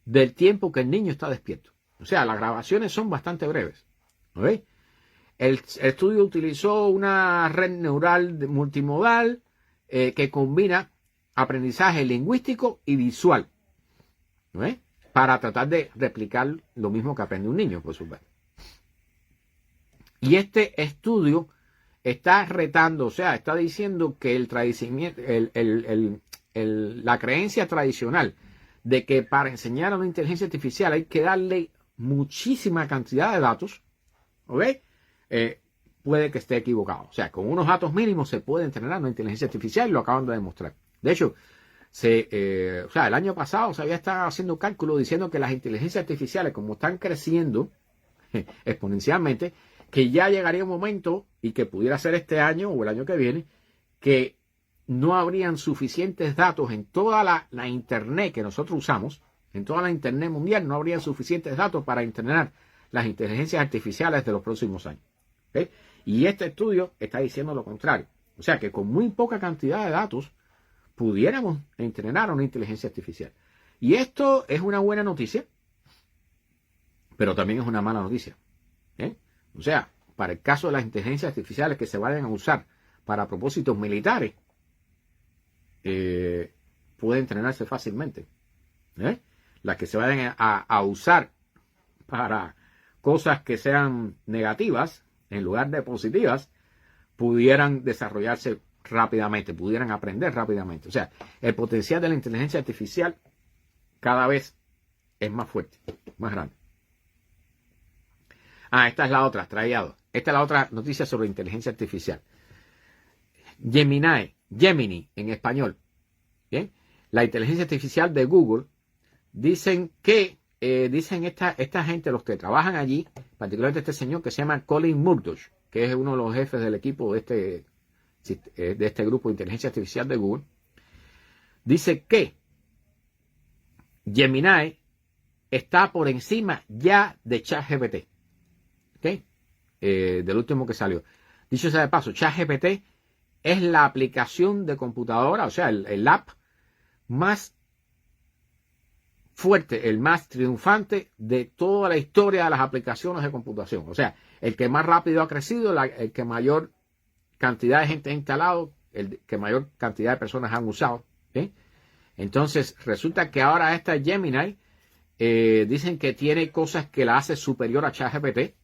del tiempo que el niño está despierto. O sea, las grabaciones son bastante breves. ¿Ok? El estudio utilizó una red neural multimodal que combina aprendizaje lingüístico y visual, ¿no? Para tratar de replicar lo mismo que aprende un niño, por supuesto. Y este estudio está retando, o sea, está diciendo que la creencia tradicional de que para enseñar a una inteligencia artificial hay que darle muchísima cantidad de datos, ¿ok? Puede que esté equivocado. O sea, con unos datos mínimos se puede entrenar una inteligencia artificial y lo acaban de demostrar. De hecho, el año pasado se había estado haciendo cálculos diciendo que las inteligencias artificiales, como están creciendo exponencialmente, que ya llegaría un momento, y que pudiera ser este año o el año que viene, que no habrían suficientes datos en toda la Internet que nosotros usamos, en toda la Internet mundial, no habrían suficientes datos para entrenar las inteligencias artificiales de los próximos años. ¿Okay? Y este estudio está diciendo lo contrario. O sea que con muy poca cantidad de datos pudiéramos entrenar a una inteligencia artificial. Y esto es una buena noticia, pero también es una mala noticia. ¿Eh? O sea, para el caso de las inteligencias artificiales que se vayan a usar para propósitos militares, puede entrenarse fácilmente. Las que se vayan a usar para cosas que sean negativas en lugar de positivas, pudieran desarrollarse rápidamente, pudieran aprender rápidamente. O sea, el potencial de la inteligencia artificial cada vez es más fuerte, más grande. Esta es la otra, esta es la otra noticia sobre inteligencia artificial. Gemini en español. ¿Bien? La inteligencia artificial de Google, dicen esta gente, los que trabajan allí, particularmente este señor que se llama Colin Murdoch, que es uno de los jefes del equipo de este grupo de inteligencia artificial de Google, dice que Gemini está por encima ya de ChatGPT. ¿Okay? Del último que salió. Dicho sea de paso, ChatGPT es la aplicación de computadora, o sea, el app más fuerte, el más triunfante de toda la historia de las aplicaciones de computación. O sea, el que más rápido ha crecido, el que mayor cantidad de gente ha instalado, el que mayor cantidad de personas han usado. ¿Sí? Entonces, resulta que ahora esta Gemini dicen que tiene cosas que la hace superior a ChatGPT.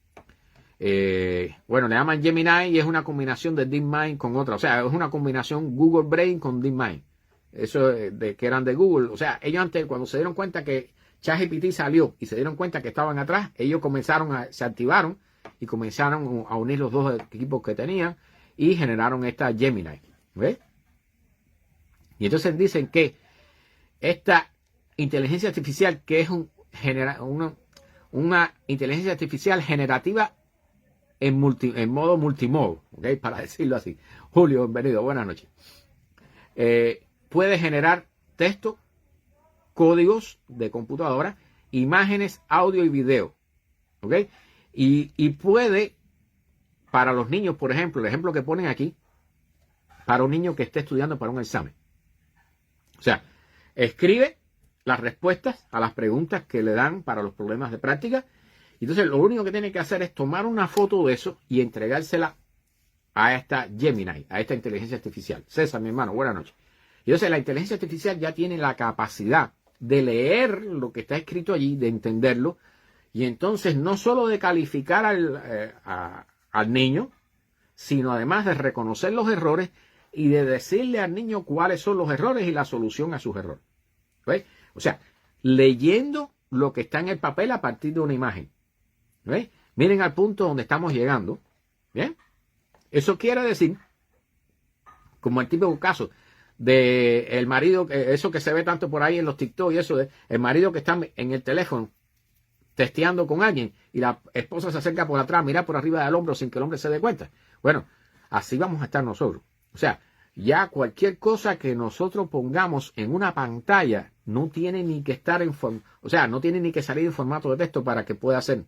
Le llaman Gemini y es una combinación de DeepMind con otra. O sea, es una combinación Google Brain con DeepMind. Eso que eran de Google. O sea, ellos antes, cuando se dieron cuenta que ChatGPT salió y se dieron cuenta que estaban atrás, ellos se activaron y comenzaron a unir los dos equipos que tenían y generaron esta Gemini. ¿Ves? Y entonces dicen que esta inteligencia artificial, que es una inteligencia artificial generativa en modo multimodo, ¿okay? Para decirlo así. Julio, bienvenido, buenas noches. Puede generar texto, códigos de computadora, imágenes, audio y video. ¿Okay? Y puede, para los niños, por ejemplo, el ejemplo que ponen aquí, para un niño que esté estudiando para un examen. O sea, escribe las respuestas a las preguntas que le dan para los problemas de práctica. Entonces, lo único que tiene que hacer es tomar una foto de eso y entregársela a esta Gemini, a esta inteligencia artificial. César, mi hermano, buenas noches. Y entonces, la inteligencia artificial ya tiene la capacidad de leer lo que está escrito allí, de entenderlo, y entonces no solo de calificar al niño, sino además de reconocer los errores, y de decirle al niño cuáles son los errores y la solución a sus errores. ¿Ves? O sea, leyendo lo que está en el papel a partir de una imagen. ¿Ves? Miren al punto donde estamos llegando. ¿Bien? Eso quiere decir, como el típico caso de el marido, eso que se ve tanto por ahí en los TikTok y eso, de el marido que está en el teléfono testeando con alguien y la esposa se acerca por atrás, mira por arriba del hombro sin que el hombre se dé cuenta. Bueno, así vamos a estar nosotros. O sea, ya cualquier cosa que nosotros pongamos en una pantalla no tiene ni que estar no tiene ni que salir en formato de texto para que pueda ser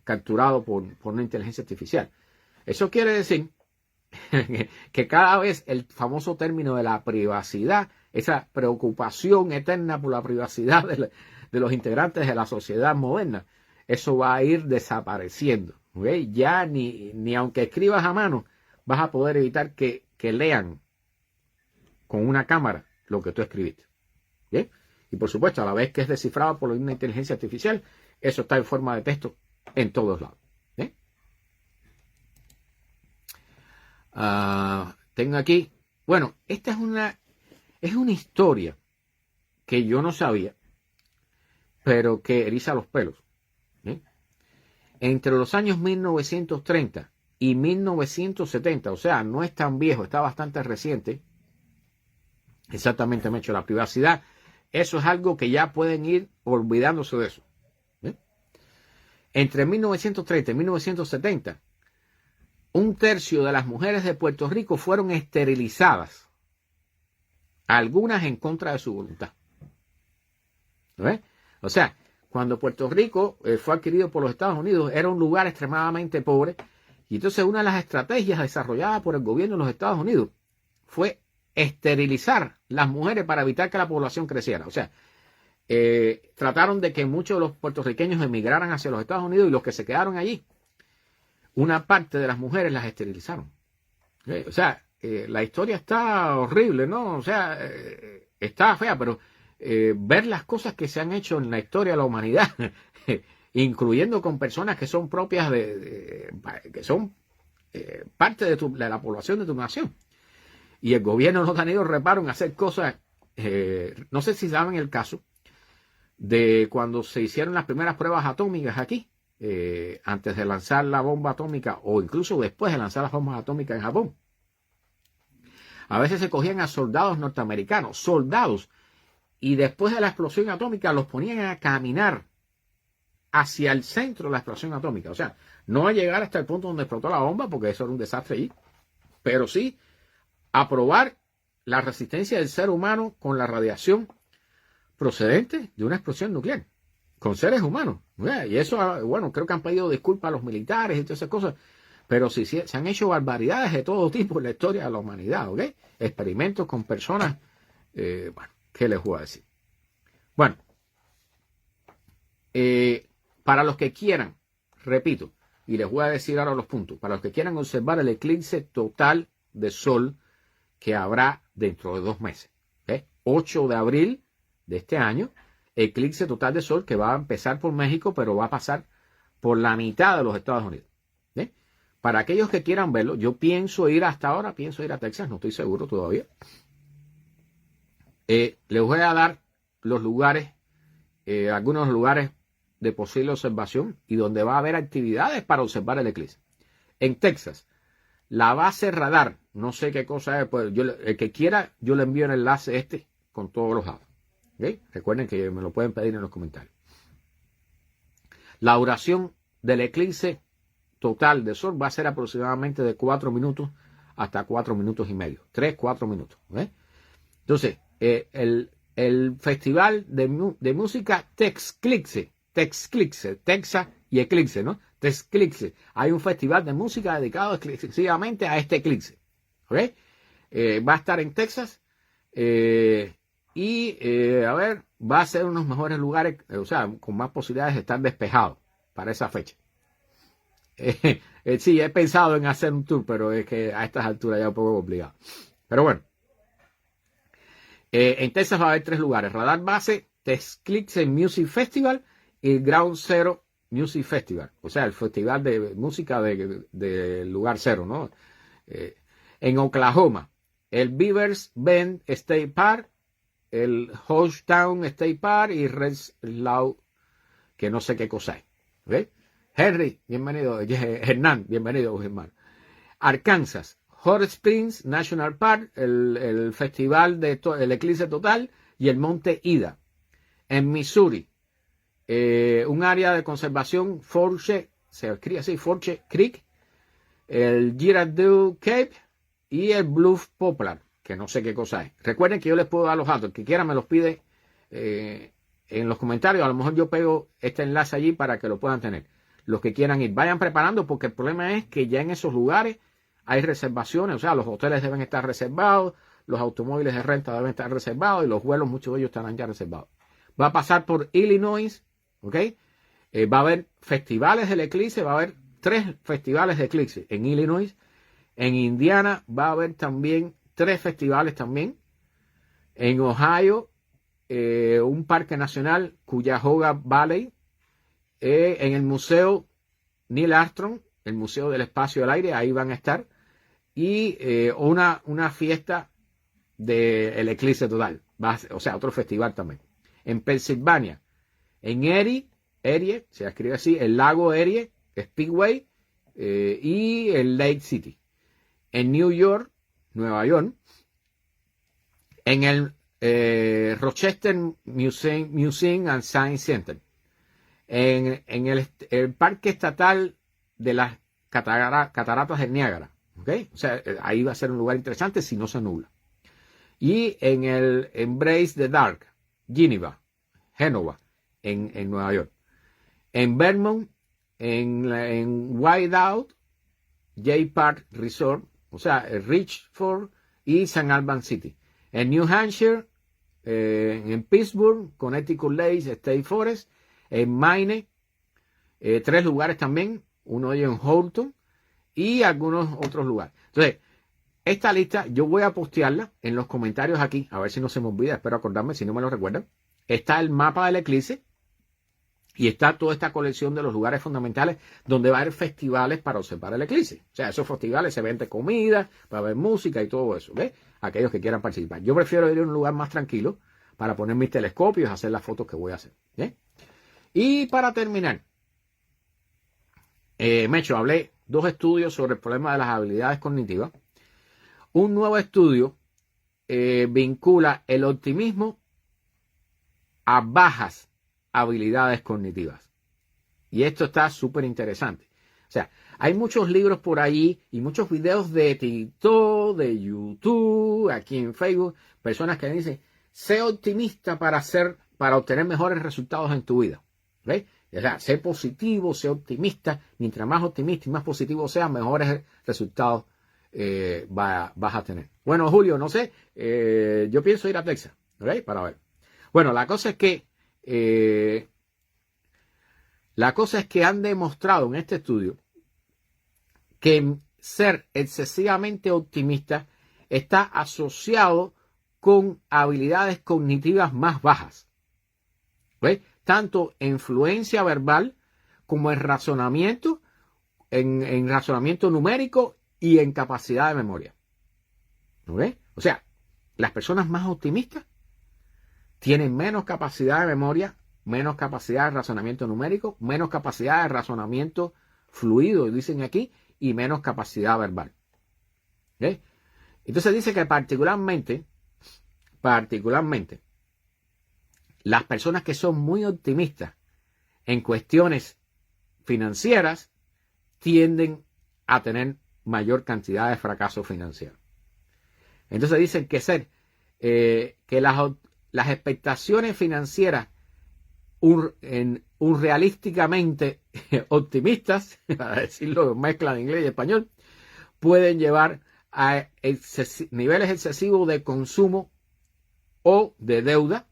capturado por una inteligencia artificial. Eso quiere decir que cada vez el famoso término de la privacidad, esa preocupación eterna por la privacidad de los integrantes de la sociedad moderna, eso va a ir desapareciendo. ¿Okay? Ya ni aunque escribas a mano, vas a poder evitar que lean con una cámara lo que tú escribiste. ¿Okay? Y por supuesto, a la vez que es descifrado por una inteligencia artificial, eso está en forma de texto en todos lados. Tengo aquí, bueno, esta es una historia que yo no sabía, pero que eriza los pelos. Entre los años 1930 y 1970, o sea, no es tan viejo, está bastante reciente. Exactamente, me he hecho la privacidad. Eso es algo que ya pueden ir olvidándose de eso. Entre 1930 y 1970, un tercio de las mujeres de Puerto Rico fueron esterilizadas, algunas en contra de su voluntad. ¿Ves? O sea, cuando Puerto Rico fue adquirido por los Estados Unidos, era un lugar extremadamente pobre, y entonces una de las estrategias desarrolladas por el gobierno de los Estados Unidos fue esterilizar las mujeres para evitar que la población creciera. O sea, trataron de que muchos de los puertorriqueños emigraran hacia los Estados Unidos y los que se quedaron allí, una parte de las mujeres las esterilizaron. O sea, la historia está horrible, ¿no? O sea, está fea, pero ver las cosas que se han hecho en la historia de la humanidad, incluyendo con personas que son propias que son parte de la población de tu nación. Y el gobierno no ha tenido reparo en hacer cosas, no sé si saben el caso de cuando se hicieron las primeras pruebas atómicas aquí. Antes de lanzar la bomba atómica o incluso después de lanzar las bombas atómicas en Japón. A veces se cogían a soldados norteamericanos, y después de la explosión atómica los ponían a caminar hacia el centro de la explosión atómica. O sea, no a llegar hasta el punto donde explotó la bomba, porque eso era un desastre allí, pero sí a probar la resistencia del ser humano con la radiación procedente de una explosión nuclear, con seres humanos. Y eso, bueno, creo que han pedido disculpas a los militares y todas esas cosas, pero sí, se han hecho barbaridades de todo tipo en la historia de la humanidad, ¿ok? Experimentos con personas, bueno, ¿qué les voy a decir? Bueno, para los que quieran, repito, y les voy a decir ahora los puntos, para los que quieran observar el eclipse total de sol que habrá dentro de 2 meses, ¿ok? 8 de abril de este año, eclipse total de sol que va a empezar por México, pero va a pasar por la mitad de los Estados Unidos. ¿Sí? Para aquellos que quieran verlo, yo pienso ir a Texas, no estoy seguro todavía. Les voy a dar los lugares, algunos lugares de posible observación y donde va a haber actividades para observar el eclipse. En Texas, la base radar, no sé qué cosa es, pues el que quiera, yo le envío el enlace con todos los datos. ¿Okay? Recuerden que me lo pueden pedir en los comentarios. La duración del eclipse total de sol va a ser aproximadamente de 4 minutos hasta 4 minutos y medio. 3-4 minutos. ¿Okay? Entonces, el festival de música Texclixe, Texas y eclipse, ¿no? Texclixe. Hay un festival de música dedicado exclusivamente a este eclipse. ¿Okay? Va a estar en Texas. A ver, va a ser unos mejores lugares, o sea, con más posibilidades de estar despejado para esa fecha. Sí, he pensado en hacer un tour, pero es que a estas alturas ya un poco complicado. Pero bueno, en Texas va a haber 3 lugares: Radar Base, Texclixe Music Festival y Ground Zero Music Festival. O sea, el festival de música del lugar cero, ¿no? En Oklahoma el Beavers Bend State Park, el Hochtown State Park y Rensselaer, que no sé qué cosa es. ¿Okay? Henry, bienvenido. Hernán, bienvenido, hermano. Arkansas, Hot Springs National Park, el festival el eclipse total y el monte Ida. En Missouri, un área de conservación, Forge, se escribe así, Forge Creek, el Girardeau Cape y el Bluff Poplar, que no sé qué cosa es. Recuerden que yo les puedo dar los datos, el que quiera me los pide en los comentarios, a lo mejor yo pego este enlace allí para que lo puedan tener. Los que quieran ir, vayan preparando, porque el problema es que ya en esos lugares hay reservaciones, o sea, los hoteles deben estar reservados, los automóviles de renta deben estar reservados y los vuelos, muchos de ellos estarán ya reservados. Va a pasar por Illinois, ¿ok? Va a haber festivales del eclipse, va a haber 3 festivales de eclipse en Illinois. En Indiana va a haber también 3 festivales también. En Ohio, un parque nacional, Cuyahoga Valley. En el museo Neil Armstrong, el Museo del Espacio y el Aire, ahí van a estar. Y una fiesta del eclipse total, o sea, otro festival también. En Pensilvania, en Erie, se escribe así, el lago Erie, Speedway y el Lake City. En Nueva York, en el Rochester Museum and Science Center, en el Parque Estatal de las Cataratas del Niágara, ¿okay? O sea, ahí va a ser un lugar interesante si no se nubla. Y en el Embrace the Dark, Génova, en Nueva York. En Vermont, en Whiteout, Jay Park Resort, o sea, Richford y St. Albans City. En New Hampshire, en Pittsburgh, Connecticut Lakes State Forest, en Maine, 3 lugares también, uno de ellos en Houlton y algunos otros lugares. Entonces, esta lista yo voy a postearla en los comentarios aquí, a ver si no se me olvida, espero acordarme si no me lo recuerdan. Está el mapa del eclipse y está toda esta colección de los lugares fundamentales donde va a haber festivales para observar el eclipse. O sea, esos festivales se vende comida, va a haber música y todo eso, ¿ves? Aquellos que quieran participar. Yo prefiero ir a un lugar más tranquilo para poner mis telescopios y hacer las fotos que voy a hacer. ¿Bien? Y para terminar, hablé 2 estudios sobre el problema de las habilidades cognitivas. Un nuevo estudio vincula el optimismo a bajas habilidades cognitivas. Y esto está súper interesante. O sea, hay muchos libros por ahí y muchos videos de TikTok, de YouTube, aquí en Facebook, personas que dicen, sé optimista para obtener mejores resultados en tu vida. ¿Ves? O sea, sé positivo, sé optimista. Mientras más optimista y más positivo seas, mejores resultados vas a tener. Bueno, Julio, no sé, yo pienso ir a Texas, ¿ok? Para ver. Bueno, la cosa es que han demostrado en este estudio que ser excesivamente optimista está asociado con habilidades cognitivas más bajas. ¿Ves? Tanto en fluencia verbal como en razonamiento, en razonamiento numérico y en capacidad de memoria. ¿Okay? O sea, las personas más optimistas tienen menos capacidad de memoria, menos capacidad de razonamiento numérico, menos capacidad de razonamiento fluido, dicen aquí, y menos capacidad verbal. ¿Okay? Entonces dice que particularmente, las personas que son muy optimistas en cuestiones financieras tienden a tener mayor cantidad de fracasos financieros. Entonces dicen que las expectaciones financieras realísticamente optimistas, a decirlo mezcla de inglés y español, pueden llevar a niveles excesivos de consumo o de deuda,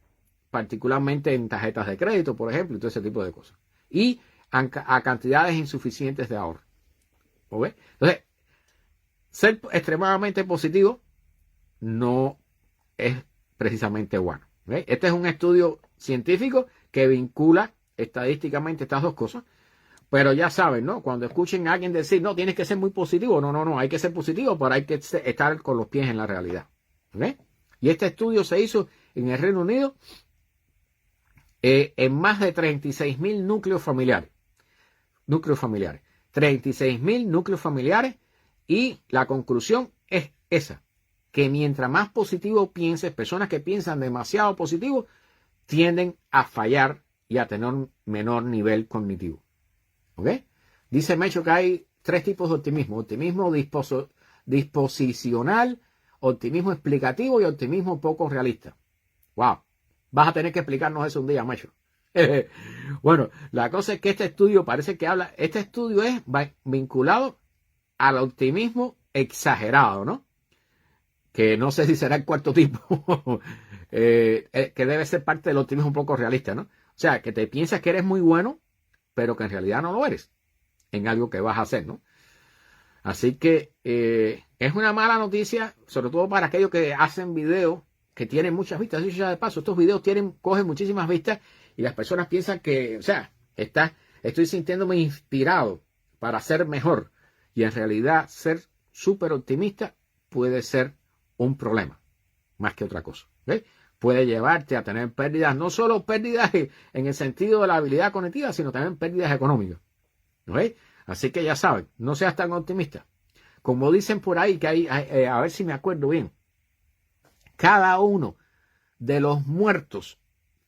particularmente en tarjetas de crédito, por ejemplo, y todo ese tipo de cosas. Y a cantidades insuficientes de ahorro. ¿Ves? Entonces, ser extremadamente positivo no es precisamente bueno. ¿Ves? Este es un estudio científico que vincula estadísticamente estas dos cosas, Pero ya saben, ¿no? Cuando escuchen a alguien decir, no, tienes que ser muy positivo. No, hay que ser positivo, pero hay que estar con los pies en la realidad. ¿Ok? Y este estudio se hizo en el Reino Unido en más de 36.000 núcleos familiares. 36.000 núcleos familiares. Y la conclusión es esa, que mientras más positivo pienses, personas que piensan demasiado positivo, tienden a fallar y a tener un menor nivel cognitivo. ¿Ok? Dice Mecho que hay 3 tipos de optimismo. Optimismo disposicional, optimismo explicativo y optimismo poco realista. ¡Wow! Vas a tener que explicarnos eso un día, Mecho. Bueno, la cosa es que este estudio parece que habla, este estudio es vinculado al optimismo exagerado, ¿no? Que no sé si será el cuarto tipo, que debe ser parte del optimismo un poco realista, ¿no? O sea, que te piensas que eres muy bueno, pero que en realidad no lo eres en algo que vas a hacer, ¿no? Así que es una mala noticia, sobre todo para aquellos que hacen videos que tienen muchas vistas. Eso ya de paso, estos videos cogen muchísimas vistas y las personas piensan que, o sea, estoy sintiéndome inspirado para ser mejor. Y en realidad ser súper optimista puede ser un problema, más que otra cosa. ¿Ves? Puede llevarte a tener pérdidas, no solo pérdidas en el sentido de la habilidad cognitiva, sino también pérdidas económicas. ¿Ves? Así que ya saben, no seas tan optimista. Como dicen por ahí, que hay, a ver si me acuerdo bien, cada uno de los muertos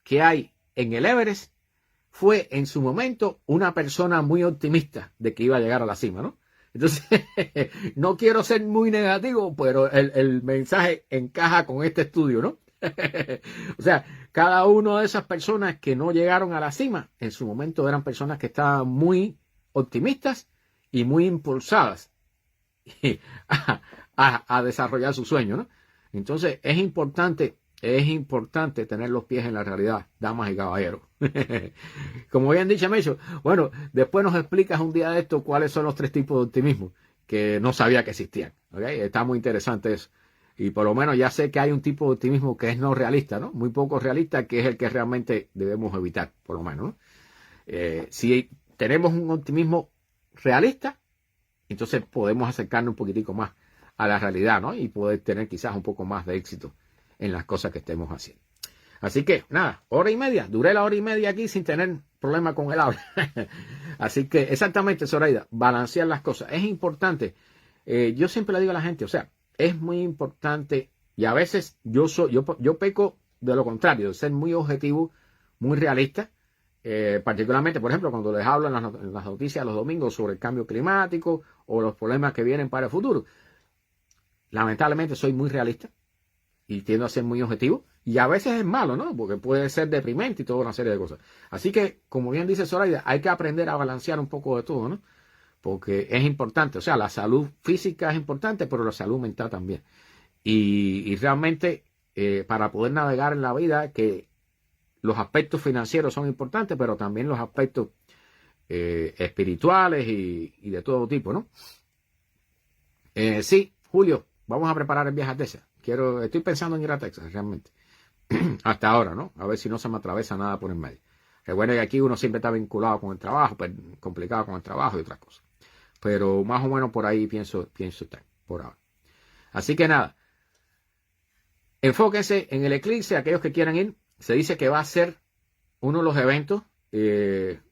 que hay en el Everest fue en su momento una persona muy optimista de que iba a llegar a la cima, ¿no? Entonces, no quiero ser muy negativo, pero el mensaje encaja con este estudio, ¿no? O sea, cada una de esas personas que no llegaron a la cima, en su momento eran personas que estaban muy optimistas y muy impulsadas a desarrollar su sueño, ¿no? Entonces, es importante tener los pies en la realidad, damas y caballeros. Como bien dicho, Mecho, bueno, después nos explicas un día de esto cuáles son los 3 tipos de optimismo que no sabía que existían. ¿Okay? Está muy interesante eso. Y por lo menos ya sé que hay un tipo de optimismo que es no realista, ¿no? Muy poco realista, que es el que realmente debemos evitar, por lo menos, ¿no? Si tenemos un optimismo realista, entonces podemos acercarnos un poquitico más a la realidad, ¿no? Y poder tener quizás un poco más de éxito en las cosas que estemos haciendo. Así que, nada, 1 hora y media. Duré la 1 y media aquí sin tener problema con el habla. Así que, exactamente, Zoraida, balancear las cosas. Es importante. Yo siempre le digo a la gente, o sea, es muy importante, y a veces yo peco de lo contrario, de ser muy objetivo, muy realista. Particularmente, por ejemplo, cuando les hablo en las noticias los domingos sobre el cambio climático o los problemas que vienen para el futuro. Lamentablemente soy muy realista y tiendo a ser muy objetivo. Y a veces es malo, ¿no? Porque puede ser deprimente y toda una serie de cosas. Así que, como bien dice Zoraida, hay que aprender a balancear un poco de todo, ¿no? Porque es importante. O sea, la salud física es importante, pero la salud mental también. Y realmente, para poder navegar en la vida, que los aspectos financieros son importantes, pero también los aspectos espirituales y de todo tipo, ¿no? Sí, Julio, vamos a preparar el viaje a Texas. Estoy pensando en ir a Texas, realmente. Hasta ahora, ¿no? A ver si no se me atraviesa nada por el medio. Recuerda que aquí uno siempre está vinculado con el trabajo, complicado con el trabajo y otras cosas. Pero más o menos por ahí pienso estar, por ahora. Así que nada, enfóquense en el eclipse, aquellos que quieran ir. Se dice que va a ser uno de los eventos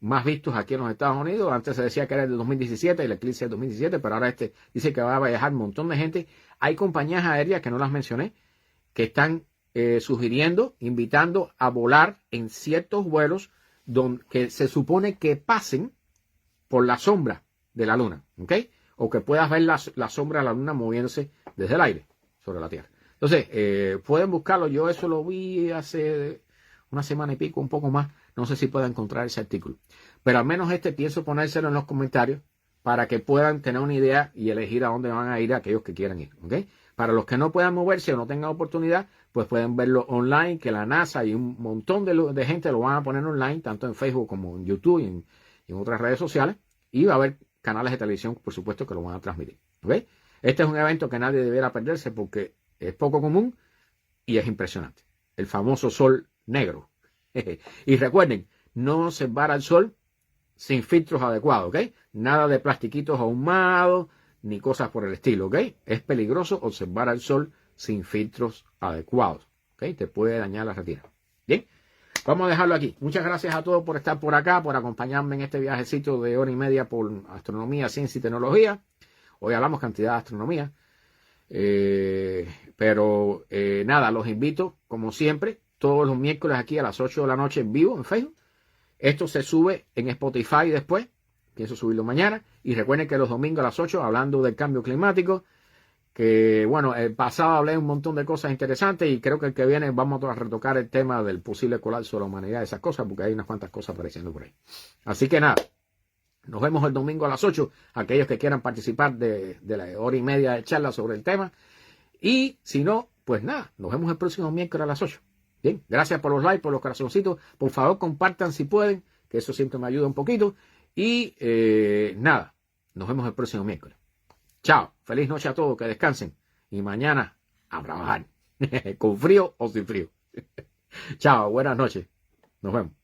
más vistos aquí en los Estados Unidos. Antes se decía que era el de 2017, el eclipse del 2017, pero ahora dice que va a viajar un montón de gente. Hay compañías aéreas que no las mencioné, que están sugiriendo, invitando a volar en ciertos vuelos que se supone que pasen por la sombra de la luna, ¿ok? O que puedas ver la sombra de la luna moviéndose desde el aire sobre la Tierra. Entonces, pueden buscarlo. Yo eso lo vi hace una semana y pico, un poco más. No sé si puedan encontrar ese artículo. Pero al menos pienso ponérselo en los comentarios para que puedan tener una idea y elegir a dónde van a ir aquellos que quieran ir, ¿ok? Para los que no puedan moverse o no tengan oportunidad, pues pueden verlo online, que la NASA y un montón de gente lo van a poner online, tanto en Facebook como en YouTube y en otras redes sociales. Y va a haber canales de televisión, por supuesto, que lo van a transmitir, ¿ok? Este es un evento que nadie debiera perderse porque es poco común y es impresionante. El famoso sol negro. Y recuerden, no observar al sol sin filtros adecuados, ¿ok? Nada de plastiquitos ahumados ni cosas por el estilo, ¿ok? Es peligroso observar al sol sin filtros adecuados, ¿ok? Te puede dañar la retina. Bien, vamos a dejarlo aquí. Muchas gracias a todos por estar por acá, por acompañarme en este viajecito de hora y media por astronomía, ciencia y tecnología. Hoy hablamos cantidad de astronomía. Pero nada, los invito, como siempre, todos los miércoles aquí a las 8 de la noche en vivo en Facebook. Esto se sube en Spotify después. Pienso subirlo mañana. Y recuerden que los domingos a las 8, hablando del cambio climático, que bueno, el pasado hablé un montón de cosas interesantes y creo que el que viene vamos a retocar el tema del posible colapso de la humanidad, esas cosas, porque hay unas cuantas cosas apareciendo por ahí. Así que nada, nos vemos el domingo a las 8, aquellos que quieran participar de la hora y media de charla sobre el tema. Y si no, pues nada, nos vemos el próximo miércoles a las 8. Bien, gracias por los likes, por los corazoncitos. Por favor, compartan si pueden, que eso siempre me ayuda un poquito. Y nada, nos vemos el próximo miércoles. Chao, feliz noche a todos, que descansen. Y mañana a trabajar, con frío o sin frío. Chao, buenas noches. Nos vemos.